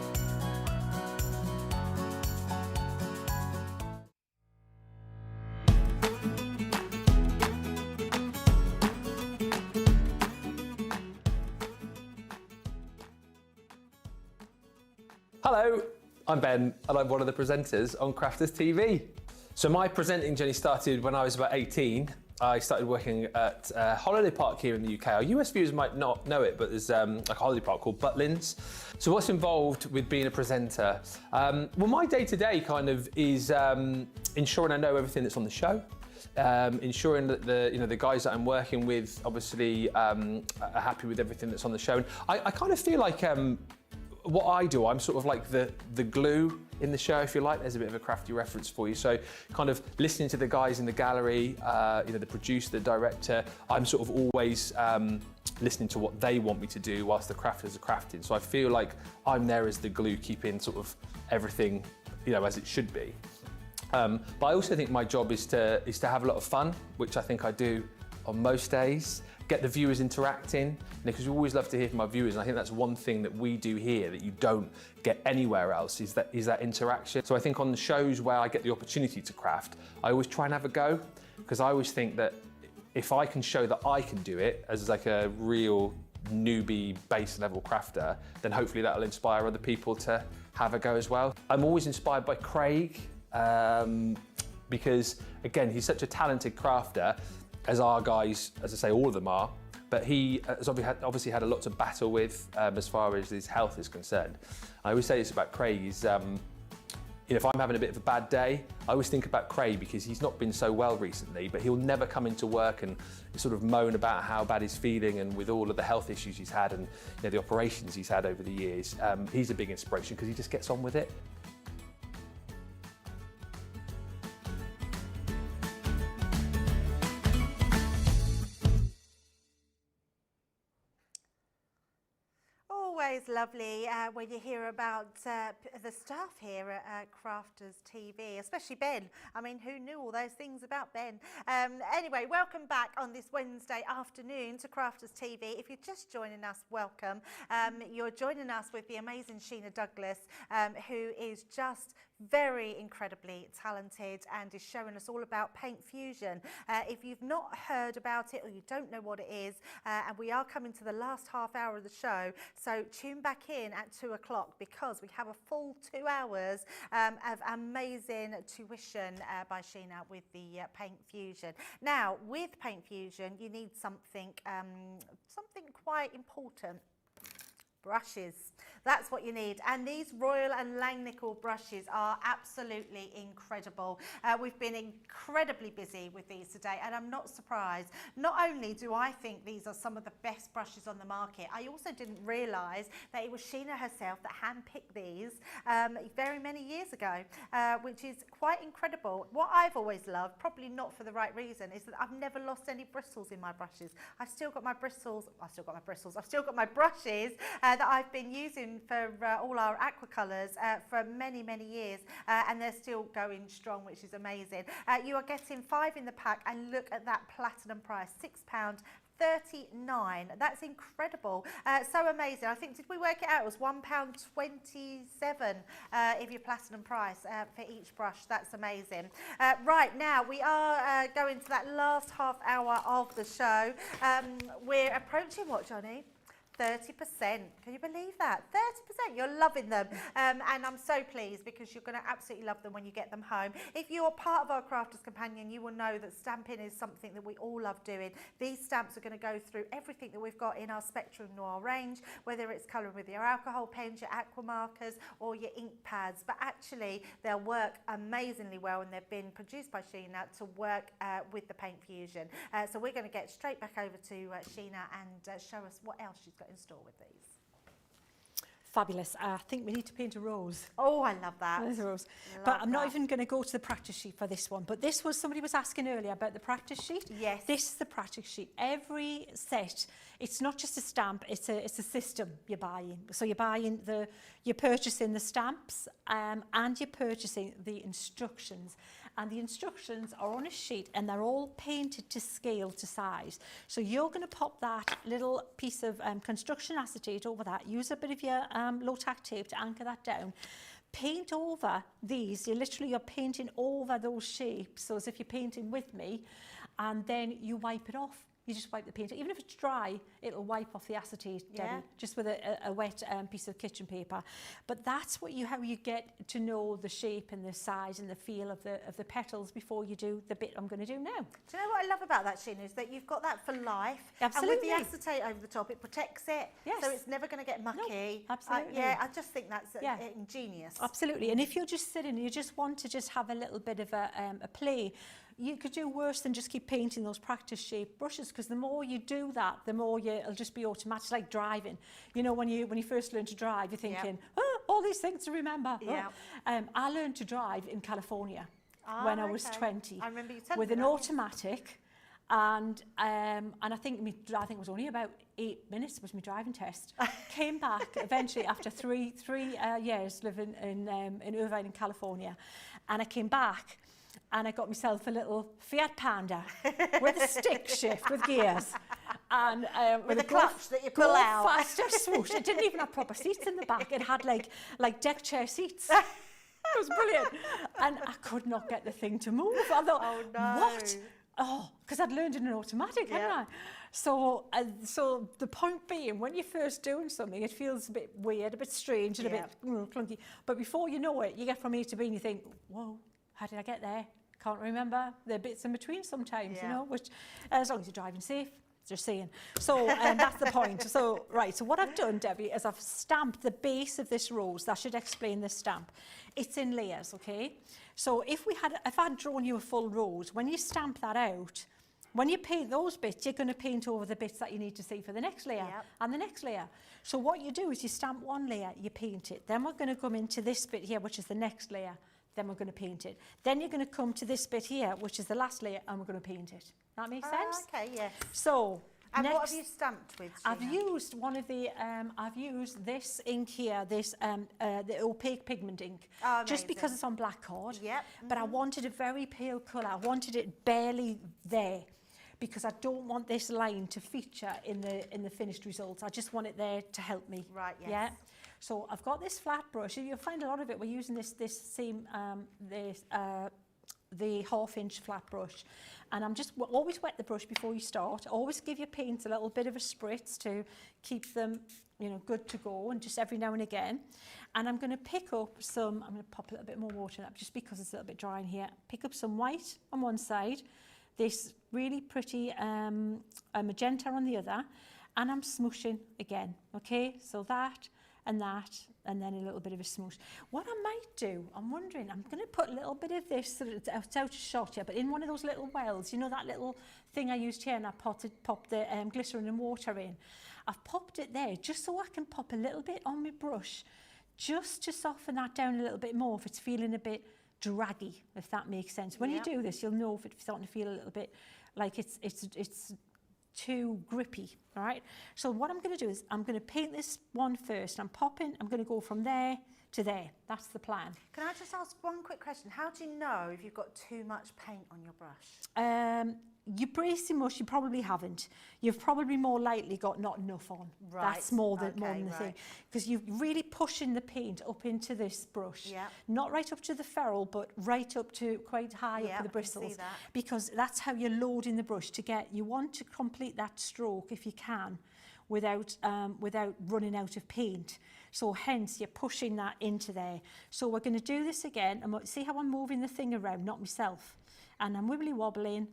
Hello, I'm Ben and I'm one of the presenters on Crafters TV. So my presenting journey started when I was about 18. I started working at a holiday park here in the UK. Our US viewers might not know it, but there's like a holiday park called Butlins. So what's involved with being a presenter? Well, my day-to-day kind of is ensuring I know everything that's on the show, ensuring that the guys that I'm working with obviously are happy with everything that's on the show. And I kind of feel like what I do, I'm sort of like the glue in the show, if you like. There's a bit of a crafty reference for you. So kind of listening to the guys in the gallery, you know, the producer, the director, I'm sort of always listening to what they want me to do whilst the crafters are crafting. So I feel like I'm there as the glue, keeping sort of everything, you know, as it should be. But I also think my job is to have a lot of fun, which I think I do on most days. Get the viewers interacting, because we always love to hear from our viewers, and I think that's one thing that we do here that you don't get anywhere else, is that interaction. So I think on the shows where I get the opportunity to craft, I always try and have a go, because I always think that if I can show that I can do it as like a real newbie base level crafter, then hopefully that'll inspire other people to have a go as well. I'm always inspired by Craig, because again, he's such a talented crafter, as our guys, as I say, all of them are, but he has obviously had a lot to battle with as far as his health is concerned. I always say this about Craig, is you know, if I'm having a bit of a bad day, I always think about Craig, because he's not been so well recently, but he'll never come into work and sort of moan about how bad he's feeling, and with all of the health issues he's had and, you know, the operations he's had over the years, he's a big inspiration because he just gets on with it. Always lovely when you hear about the staff here at Crafters TV, especially Ben. I mean, who knew all those things about Ben? Anyway, welcome back on this Wednesday afternoon to Crafters TV. If you're just joining us, welcome. You're joining us with the amazing Sheena Douglass, who is just very incredibly talented and is showing us all about paint fusion. If you've not heard about it, or you don't know what it is, and we are coming to the last half hour of the show, so tune back in at 2 o'clock, because we have a full 2 hours of amazing tuition by Sheena with the paint fusion. Now, with paint fusion, you need something quite important. Brushes. That's what you need, and these Royal and Langnickel brushes are absolutely incredible. We've been incredibly busy with these today, and I'm not surprised. Not only do I think these are some of the best brushes on the market, I also didn't realise that it was Sheena herself that handpicked these very many years ago, which is quite incredible. What I've always loved, probably not for the right reason, is that I've never lost any bristles in my brushes. I've still got my bristles, I've still got my brushes that I've been using for all our aqua colours for many, many years, and they're still going strong, which is amazing. You are getting 5 in the pack, and look at that platinum price, £6.39. That's incredible. So amazing. I think, did we work it out? It was £1.27 if your platinum price for each brush. That's amazing. Right, now we are going to that last half hour of the show. We're approaching what, Johnny? 30%. Can you believe that? 30%. You're loving them. And I'm so pleased, because you're going to absolutely love them when you get them home. If you're part of our Crafters Companion, you will know that stamping is something that we all love doing. These stamps are going to go through everything that we've got in our Spectrum Noir range, whether it's colouring with your alcohol pens, your aqua markers, or your ink pads. But actually, they'll work amazingly well, and they've been produced by Sheena to work with the paint fusion. So we're going to get straight back over to Sheena and show us what else she's got in store with these. Fabulous. I think we need to paint a rose. Oh, I love that. There's a rose. But I'm not even going to go to the practice sheet for this one. But this was, somebody was asking earlier about the practice sheet. Yes. This is the practice sheet. Every set, it's not just a stamp, it's a system you're buying. So you're purchasing the stamps, and you're purchasing the instructions. And the instructions are on a sheet, and they're all painted to scale, to size. So you're going to pop that little piece of construction acetate over that, use a bit of your low-tack tape to anchor that down. Paint over these, you're painting over those shapes, so as if you're painting with me, and then you wipe it off. You just wipe the paint. Even if it's dry, it'll wipe off the acetate, Debbie, just with a wet piece of kitchen paper. But that's how you get to know the shape and the size and the feel of the petals before you do the bit I'm going to do now. Do you know what I love about that, Sheena, is that you've got that for life. Absolutely. And with the acetate over the top, it protects it. Yes. So it's never going to get mucky. No, absolutely. I just think that's ingenious. Absolutely. And if you're just sitting, you just want to just have a little bit of a play, you could do worse than just keep painting those practice shape brushes, because the more you do that, the more it'll just be automatic. It's like driving. You know, when you first learn to drive, you're thinking, oh, all these things to remember. Yeah. I learned to drive in California when I was 20 I remember you telling with me an that. automatic, and I think it was only about 8 minutes was my driving test. Came back eventually after three years living in Irvine in California, and I came back and I got myself a little Fiat Panda with a stick shift with gears. And with a clutch that you pull out. Faster swoosh. It didn't even have proper seats in the back. It had like deck chair seats. It was brilliant. And I could not get the thing to move. I thought, oh no. What? Oh, because I'd learned in an automatic, hadn't I? So the point being, when you're first doing something, it feels a bit weird, a bit strange, and a bit clunky. But before you know it, you get from A to B and you think, whoa, how did I get there? Can't remember. There are bits in between sometimes, you know, which, as long as you're driving safe, just saying. So that's the point. So, right, so what I've done, Debbie, is I've stamped the base of this rose. That should explain this stamp. It's in layers, okay? So if I'd drawn you a full rose, when you stamp that out, when you paint those bits, you're going to paint over the bits that you need to see for the next layer and the next layer. So what you do is you stamp one layer, you paint it. Then we're going to come into this bit here, which is the next layer. Then we're going to paint it. Then you're going to come to this bit here, which is the last layer, and we're going to paint it. That makes sense? Okay, yes. So, and next, what have you stamped with, Sheena? I've used one of the, I've used this ink here, this the opaque pigment ink, just because it's on black card. Yep. But I wanted a very pale colour. I wanted it barely there, because I don't want this line to feature in the finished results. I just want it there to help me. Right. Yes. Yeah. So I've got this flat brush. You'll find a lot of it. We're using the 1/2-inch flat brush, and I'm just always wet the brush before you start. Always give your paints a little bit of a spritz to keep them, you know, good to go, and just every now and again. And I'm going to pick up some. I'm going to pop a little bit more water in it, just because it's a little bit dry in here. Pick up some white on one side, this really pretty magenta on the other, and I'm smooshing again. Okay, so that. And then a little bit of a smoosh. What I might do, I'm wondering, I'm going to put a little bit of this, so it's out of shot here, but in one of those little wells, you know that little thing I used here, and I popped the glycerin and water in. I've popped it there just so I can pop a little bit on my brush, just to soften that down a little bit more if it's feeling a bit draggy, if that makes sense. When you do this, you'll know if it's starting to feel a little bit like it's too grippy, all right? So what I'm going to do is I'm going to paint this one first. I'm going to go from there to there. That's the plan. Can I just ask one quick question? How do you know if you've got too much paint on your brush? You pretty much, you probably haven't. You've probably more likely got not enough on. Right. That's more than the thing. Because you're really pushing the paint up into this brush. Yeah. Not right up to the ferrule, but right up to quite high up to the bristles. I can see that. Because that's how you're loading the brush to get, you want to complete that stroke if you can, without running out of paint. So hence you're pushing that into there. So we're going to do this again. And see how I'm moving the thing around, not myself. And I'm wibbly wobbling.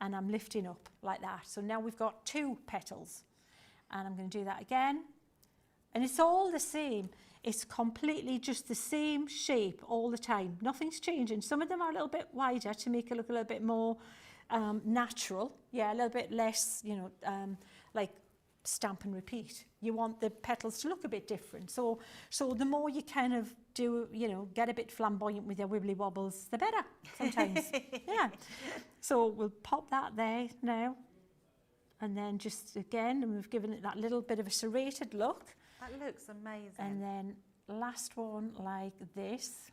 And I'm lifting up like that. So now we've got 2 petals. And I'm going to do that again. And it's all the same. It's completely just the same shape all the time. Nothing's changing. Some of them are a little bit wider to make it look a little bit more natural. Yeah, a little bit less, you know, like stamp and repeat. You want the petals to look a bit different. So the more you kind of do, you know, get a bit flamboyant with your wibbly wobbles, the better sometimes. Yeah. So we'll pop that there now. And then just again, and we've given it that little bit of a serrated look. That looks amazing. And then last one like this.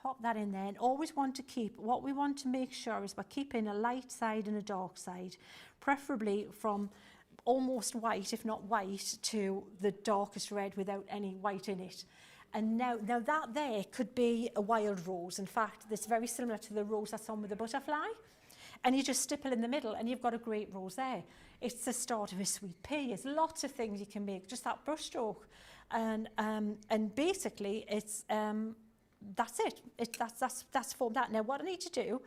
Pop that in there, and always want to keep, what we want to make sure is we're keeping a light side and a dark side, preferably from almost white, if not white, to the darkest red without any white in it. And now that there could be a wild rose. In fact, it's very similar to the rose that's on with the butterfly. And you just stipple in the middle and you've got a great rose there. It's the start of a sweet pea. There's lots of things you can make, just that brush stroke. And basically it's, that's it. That's formed that. Now what I need to do,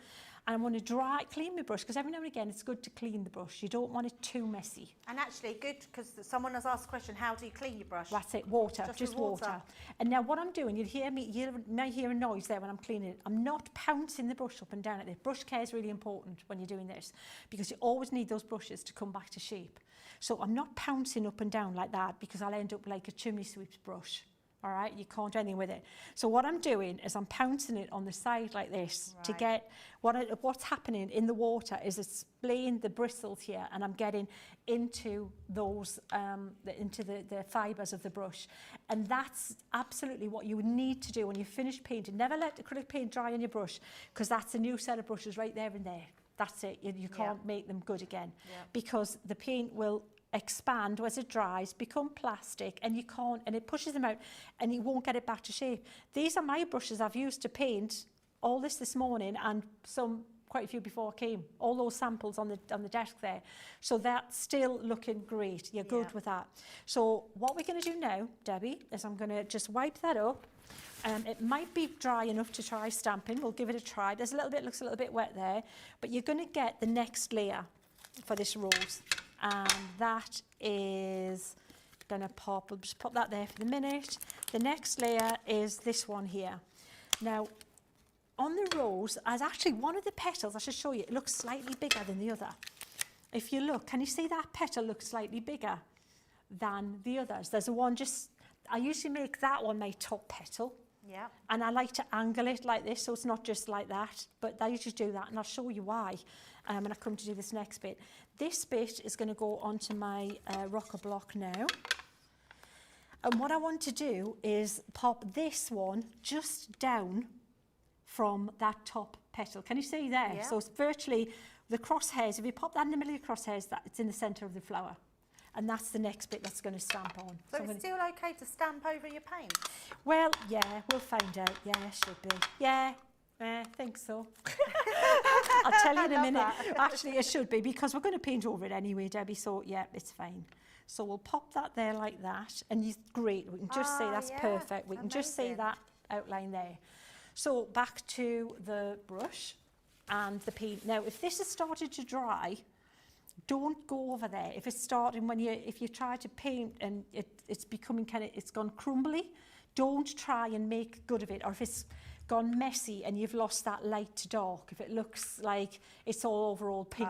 And I want to clean my brush, because every now and again it's good to clean the brush. You don't want it too messy. And actually good, because someone has asked a question, how do you clean your brush? That's it, water, Just with water. And now what I'm doing, you may hear a noise there when I'm cleaning it. I'm not pouncing the brush up and down at it. Brush care is really important when you're doing this, because you always need those brushes to come back to shape. So I'm not pouncing up and down like that, because I'll end up like a chimney sweep's brush. All right, you can't do anything with it. So what I'm doing is I'm pouncing it on the side like this to get what's happening in the water is it's splaying the bristles here, and I'm getting into those into the fibres of the brush. And that's absolutely what you need to do when you finish painting. Never let acrylic paint dry on your brush, because that's a new set of brushes right there and there. That's it. You can't make them good again, because the paint will expand as it dries, become plastic, and you can't, and it pushes them out, and you won't get it back to shape. These are my brushes I've used to paint all this morning, and quite a few before I came. All those samples on the desk there. So that's still looking great. You're good with that. So what we're going to do now, Debbie, is I'm going to just wipe that up. It might be dry enough to try stamping. We'll give it a try. Looks a little bit wet there, but you're going to get the next layer for this rose. And that is going to pop, we'll just pop that there for the minute. The next layer is this one here. Now, on the rose, as actually one of the petals, I should show you, it looks slightly bigger than the other. If you look, can you see that petal looks slightly bigger than the others? There's a one I usually make that one my top petal. Yeah. And I like to angle it like this, so it's not just like that, but I usually do that, and I'll show you why when I come to do this next bit. This bit is going to go onto my rocker block now. And what I want to do is pop this one just down from that top petal. Can you see there? Yeah. So it's virtually the crosshairs. If you pop that in the middle of the crosshairs, it's in the centre of the flower. And that's the next bit that's going to stamp on. So it's still okay to stamp over your paint? Well, yeah, we'll find out. Yeah, should be. Yeah, I think so. I'll tell you in a minute. Actually, it should be, because we're going to paint over it anyway, Debbie. So, yeah, it's fine. So we'll pop that there like that. And great, we can just see that's perfect. We can just see that outline there. So back to the brush and the paint. Now, if this has started to dry, don't go over there. If it's starting if you try to paint and it's becoming it's gone crumbly, don't try and make good of it. Or if it's gone messy and you've lost that light to dark, if it looks like it's all pink,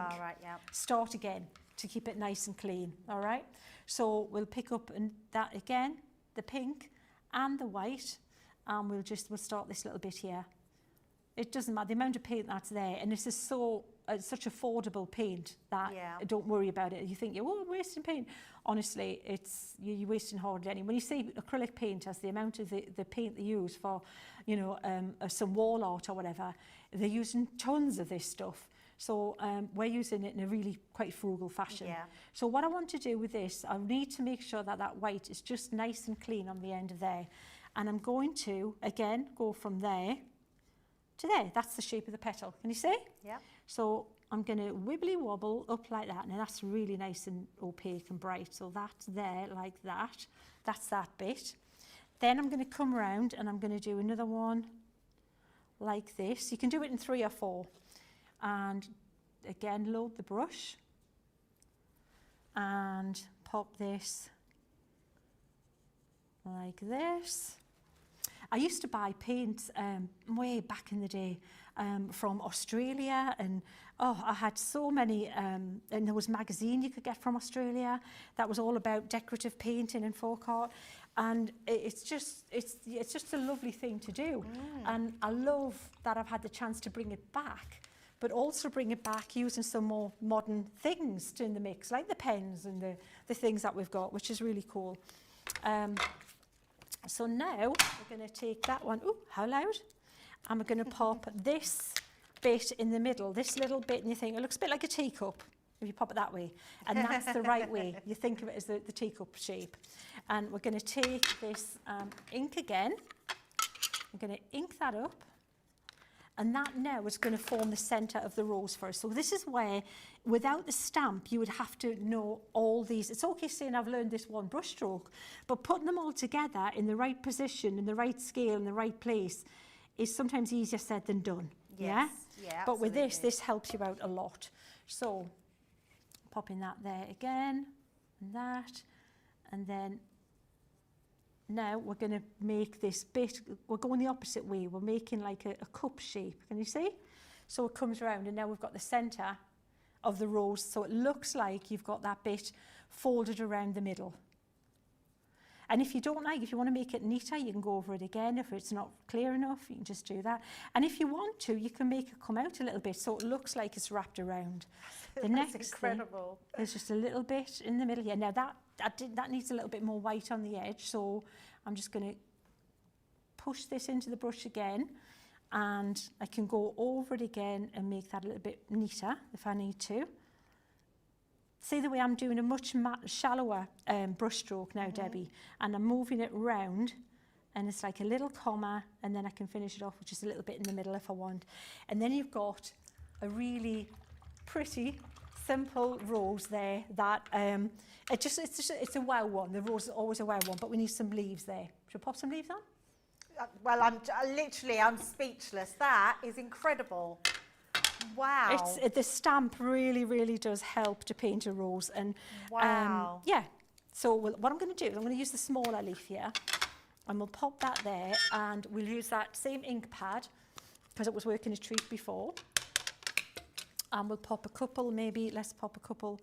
start again to keep it nice and clean. All right. So we'll pick up that again, the pink and the white, and we'll start this little bit here. It doesn't matter the amount of paint that's there, and this is such affordable paint that don't worry about it. You think you're wasting paint. Honestly, you're wasting hardly any. When you see acrylic paint as the amount of the paint they use for, some wall art or whatever, they're using tons of this stuff. So we're using it in a really quite frugal fashion. Yeah. So what I want to do with this, I need to make sure that white is just nice and clean on the end of there. And I'm going to, again, go from there to there. That's the shape of the petal. Can you see? Yeah. So I'm going to wibbly wobble up like that. Now that's really nice and opaque and bright. So that's there like that. That's that bit. Then I'm going to come around and I'm going to do another one like this. You can do it in 3 or 4. And again, load the brush and pop this like this. I used to buy paint way back in the day from Australia, and I had so many, and there was a magazine you could get from Australia that was all about decorative painting and folk art, and it's just a lovely thing to do. And I love that I've had the chance to bring it back, but also bring it back using some more modern things in the mix, like the pens and the things that we've got, which is really cool. So now we're going to take that one, how loud? And we're going to pop this bit in the middle, this little bit, and you think it looks a bit like a teacup if you pop it that way. And that's the right way. You think of it as the teacup shape. And we're going to take this ink again. I'm going to ink that up. And that now is going to form the centre of the rose for us. So this is where, without the stamp, you would have to know all these. It's okay saying I've learned this one brush stroke, but putting them all together in the right position, in the right scale, in the right place, is sometimes easier said than done. Yes. Yeah, But with absolutely. this helps you out a lot. So popping that there again, and that, and then now we're going to make this bit, we're going the opposite way. We're making like a cup shape. Can you see? So it comes around, and now we've got the centre of the rose. So it looks like you've got that bit folded around the middle. And if you don't like, if you want to make it neater, you can go over it again. If it's not clear enough, you can just do that. And if you want to, you can make it come out a little bit so it looks like it's wrapped around. The next incredible. thing is just a little bit in the middle here. Now that needs a little bit more white on the edge, so I'm just going to push this into the brush again, and I can go over it again and make that a little bit neater if I need to. See the way I'm doing a much shallower brush stroke now, Debbie, and I'm moving it round, and it's like a little comma, and then I can finish it off with just a little bit in the middle if I want. And then you've got a really pretty, simple rose there that it's a wow one. The rose is always a wow one, but we need some leaves there. Should I pop some leaves on? Well, I'm speechless. That is incredible. Wow. The stamp really, really does help to paint a rose. And wow. Yeah. So what I'm going to do is I'm going to use the smaller leaf here, and we'll pop that there, and we'll use that same ink pad because it was working a treat before. And we'll pop a couple, maybe let's pop a couple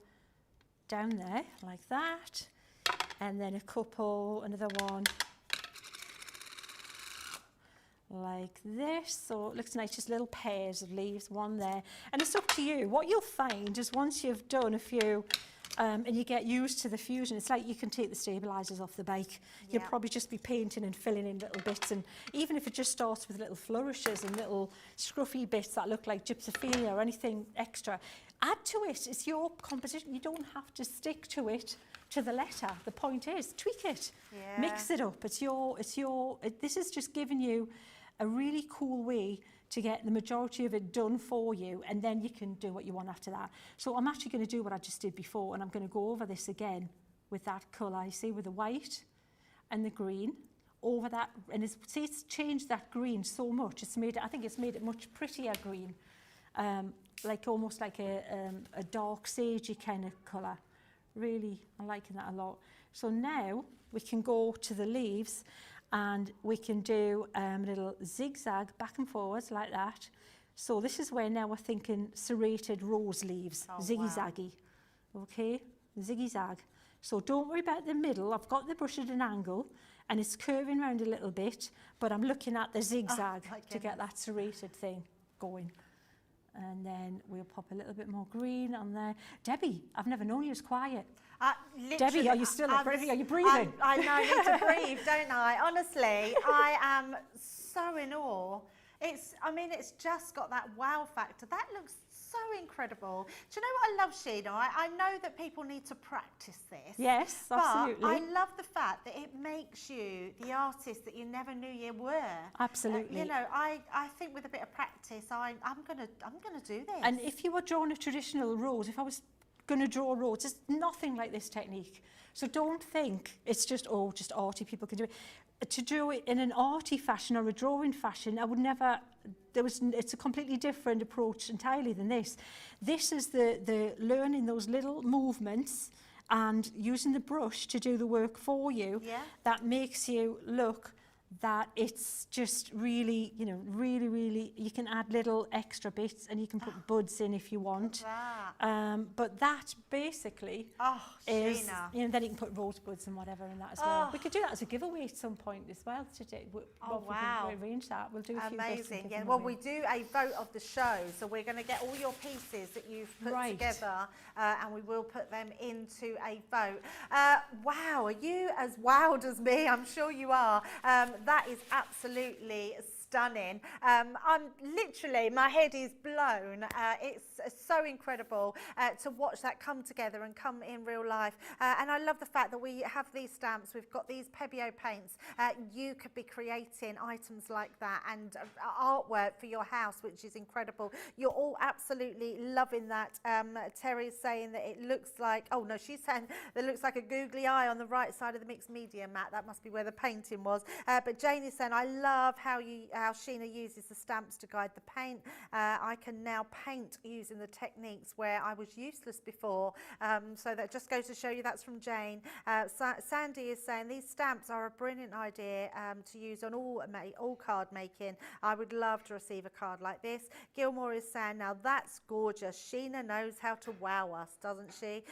down there like that, and then a couple, another one like this. So it looks nice, just little pairs of leaves, one there. And it's up to you. What you'll find is once you've done a few and you get used to the fusion, it's like you can take the stabilisers off the bike. You'll probably just be painting and filling in little bits, and even if it just starts with little flourishes and little scruffy bits that look like gypsophilia or anything extra, add to it. It's your composition. You don't have to stick to it to the letter. The point is, tweak it, mix it up. This is just giving you a really cool way to get the majority of it done for you, and then you can do what you want after that. So I'm actually going to do what I just did before, and I'm going to go over this again with that colour, you see, with the white and the green over that, and it's changed that green so much. I think it's made it much prettier green, like almost like a dark sagey kind of colour. Really, I'm liking that a lot. So now we can go to the leaves, and we can do a little zigzag back and forwards like that. So this is where now we're thinking serrated rose leaves, ziggy-zaggy. Okay, ziggy-zag. So don't worry about the middle. I've got the brush at an angle, and it's curving around a little bit, but I'm looking at the zigzag to get that serrated thing going. And then we'll pop a little bit more green on there. Debbie, I've never known you as quiet. Debbie, are you still breathing? Are you breathing? I know, I need to breathe, don't I? Honestly, I am so in awe. It's just got that wow factor. That looks so incredible. Do you know what I love, Sheena? I know that people need to practice this. Yes, absolutely. But I love the fact that it makes you the artist that you never knew you were. Absolutely. I think with a bit of practice, I'm gonna do this. And if you were drawing a traditional rose, if I was going to draw a rose, it's nothing like this technique. So don't think it's just arty people can do it. To do it in an arty fashion or a drawing fashion, I would never. It's a completely different approach entirely than this. This is the learning those little movements and using the brush to do the work for you. That makes you look that it's just really, really, you can add little extra bits, and you can put buds in if you want. But that basically is, then you can put rose buds and whatever in that as well. We could do that as a giveaway at some point as well today. We can arrange that. We'll do a few bits. Amazing. Yeah. Well, we do a vote of the show, so we're going to get all your pieces that you've put together, and we will put them into a vote. Wow, are you as wowed as me? I'm sure you are. That is absolutely stunning. I'm literally, my head is blown. It's so incredible to watch that come together and come in real life. And I love the fact that we have these stamps. We've got these Pebeo paints. You could be creating items like that and artwork for your house, which is incredible. You're all absolutely loving that. Terry's saying that it looks like, she's saying that it looks like a googly eye on the right side of the mixed media mat. That must be where the painting was. But Jane is saying, I love how you how Sheena uses the stamps to guide the paint. I can now paint using the techniques where I was useless before. So that just goes to show you that's from Jane. Sandy is saying these stamps are a brilliant idea to use on all card making. I would love to receive a card like this. Gilmore is saying, now that's gorgeous. Sheena knows how to wow us, doesn't she?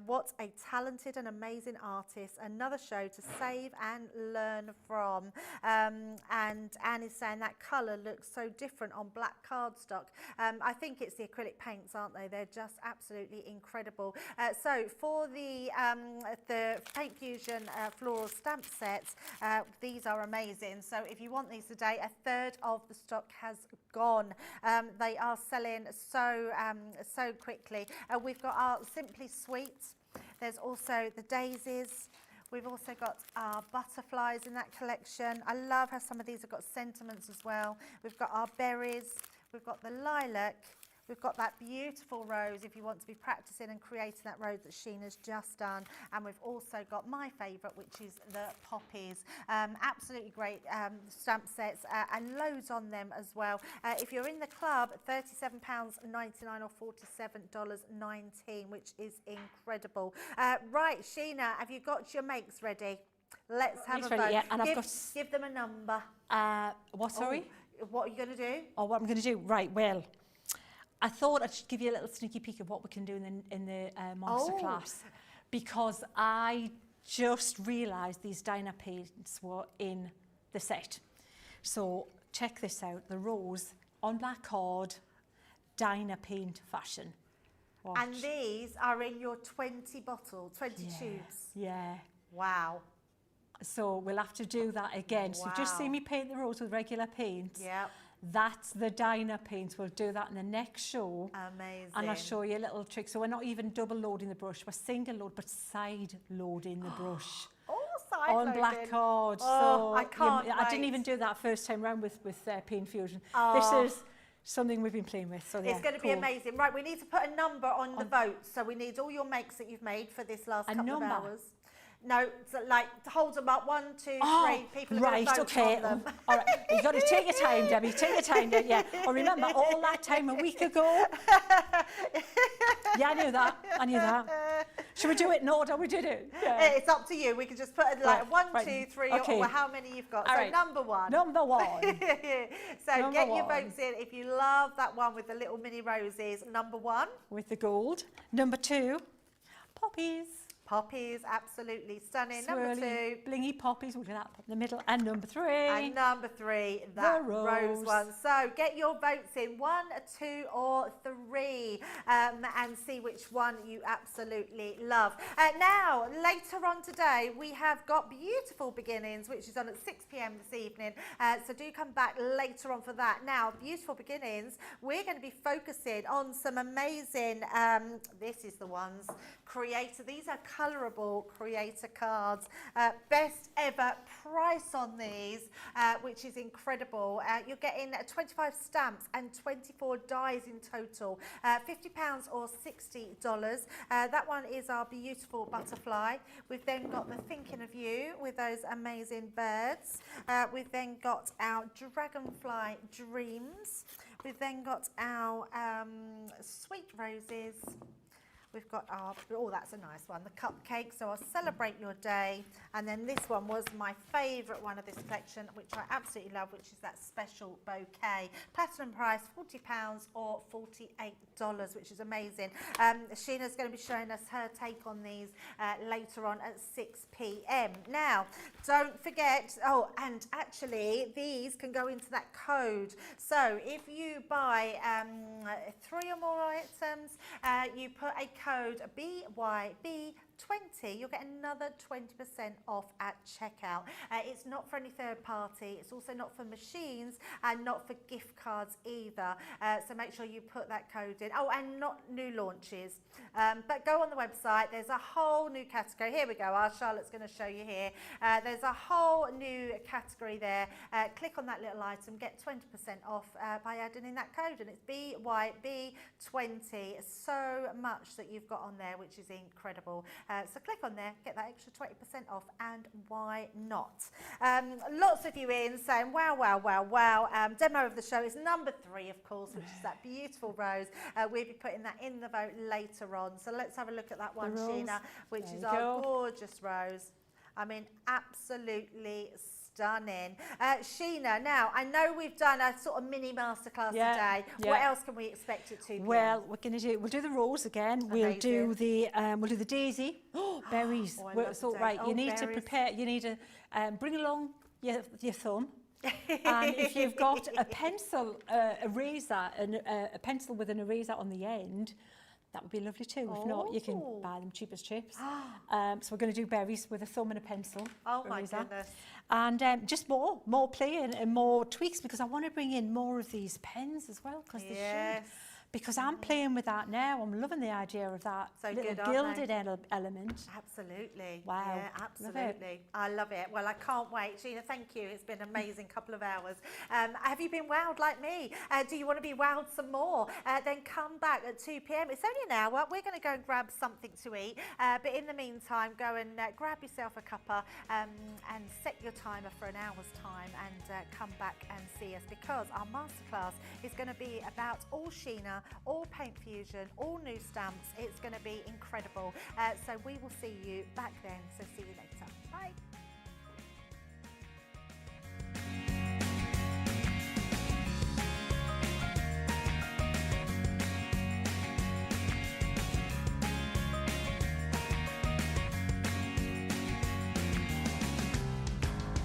What a talented and amazing artist. Another show to save and learn from. And Anne is saying that colour looks so different on black cardstock. I think it's the acrylic paints, aren't they? They're just absolutely incredible. So for the Paint Fusion floral stamp sets, these are amazing. So if you want these today, a third of the stock has gone. They are selling so quickly. We've got our Simply Sweet. There's also the daisies. We've also got our butterflies in that collection. I love how some of these have got sentiments as well. We've got our berries. We've got the lilac. We've got that beautiful rose if you want to be practicing and creating that rose that Sheena's just done. And we've also got my favourite, which is the poppies. Absolutely great stamp sets and loads on them as well. If you're in the club, £37.99 or $47.19, which is incredible. Right, Sheena, have you got your makes ready? Let's have a vote. Yeah, and give them a number. What, sorry? What are you going to do? Oh, what I'm going to do? Right, well, I thought I'd give you a little sneaky peek of what we can do in the monster class, because I just realised these Dyna paints were in the set. So check this out, the rose on black card, Dyna paint fashion. Watch. And these are in your 20 bottle, 20 tubes. Yeah. Wow. So we'll have to do that again. So just see me paint the rose with regular paint. Yep. That's the Dyna paints. We'll do that in the next show. Amazing. And I'll show you a little trick. So we're not even double loading the brush. We're single load, but side loading the brush. Side on loading. black card. Oh, so I can't I didn't wait. even do that first time round with Paint Fusion. Oh. This is something we've been playing with. So yeah, it's going to be amazing. Right, we need to put a number on the vote. So we need all your makes that you've made for this last couple of hours. No, so like hold them up. 1, 2, 3. People are going to vote on them. All right, you've got to take your time, Debbie. Take your time. Yeah. Or remember all that time a week ago. Yeah, I knew that. Should we do it in order? We did it. Yeah. It's up to you. We can just put it like 1, 2, 3, or how many you've got. All so right. number one. Number one. So number get one. your votes in if you love that one with the little mini roses. Number 1. With the gold. Number 2, poppies. Poppies, absolutely stunning. Swirly, number 2. blingy poppies, we'll do that in the middle. And number 3. And number 3, that rose one. So get your votes in 1, 2 or 3 and see which one you absolutely love. Now, later on today, we have got Beautiful Beginnings, which is on at 6 p.m. this evening. So do come back later on for that. Now, Beautiful Beginnings, we're going to be focusing on some amazing, this is the ones, creator. These are colourable creator cards. Best ever price on these, which is incredible. You're getting 25 stamps and 24 dies in total. £50 or $60. That one is our beautiful butterfly. We've then got the Thinking of You with those amazing birds. We've then got our Dragonfly Dreams. We've then got our Sweet Roses. We've got our, oh, that's a nice one, the cupcake. So I'll celebrate your day. And then this one was my favourite one of this collection, which I absolutely love, which is that special bouquet. Platinum price, £40 or $48, which is amazing. Sheena's going to be showing us her take on these later on at 6 p.m. Now, don't forget, oh, and actually these can go into that code. So if you buy 3 or more items, you put a code BYB20, you'll get another 20% off at checkout. It's not for any third party, it's also not for machines and not for gift cards either. So make sure you put that code in. Oh, and not new launches. But go on the website, there's a whole new category. Here we go, our Charlotte's going to show you here. There's a whole new category there. Click on that little item, get 20% off by adding in that code, and it's BYB20. So much that you've got on there, which is incredible. So click on there, get that extra 20% off, and why not? Lots of you in saying, wow, wow, wow, wow. Demo of the show is number 3, of course, which is that beautiful rose. We'll be putting that in the vote later on. So let's have a look at that one, Sheena, which is our gorgeous rose. I mean, absolutely stunning. Sheena, now, I know we've done a sort of mini masterclass today. What else can we expect at 2 p.m? Well, we'll do the rose again. We'll do the daisy. Oh, berries. You need to prepare, you need to bring along your thumb. And if you've got a pencil eraser, a pencil with an eraser on the end, that would be lovely too. If not, you can buy them cheap as chips. So we're going to do berries with a thumb and a pencil. Oh my goodness. And just more play and more tweaks, because I want to bring in more of these pens as well, because they should. Because I'm playing with that now. I'm loving the idea of that little gilded element. Absolutely. Wow. Yeah, absolutely. I love it. Well, I can't wait. Sheena, thank you. It's been an amazing couple of hours. Have you been wowed like me? Do you want to be wowed some more? Then come back at 2 p.m. It's only an hour. We're going to go and grab something to eat. But in the meantime, go and grab yourself a cuppa and set your timer for an hour's time and come back and see us, because our masterclass is going to be about all Sheena, all paint fusion, all new stamps. It's going to be incredible. So we will see you back then. So see you later.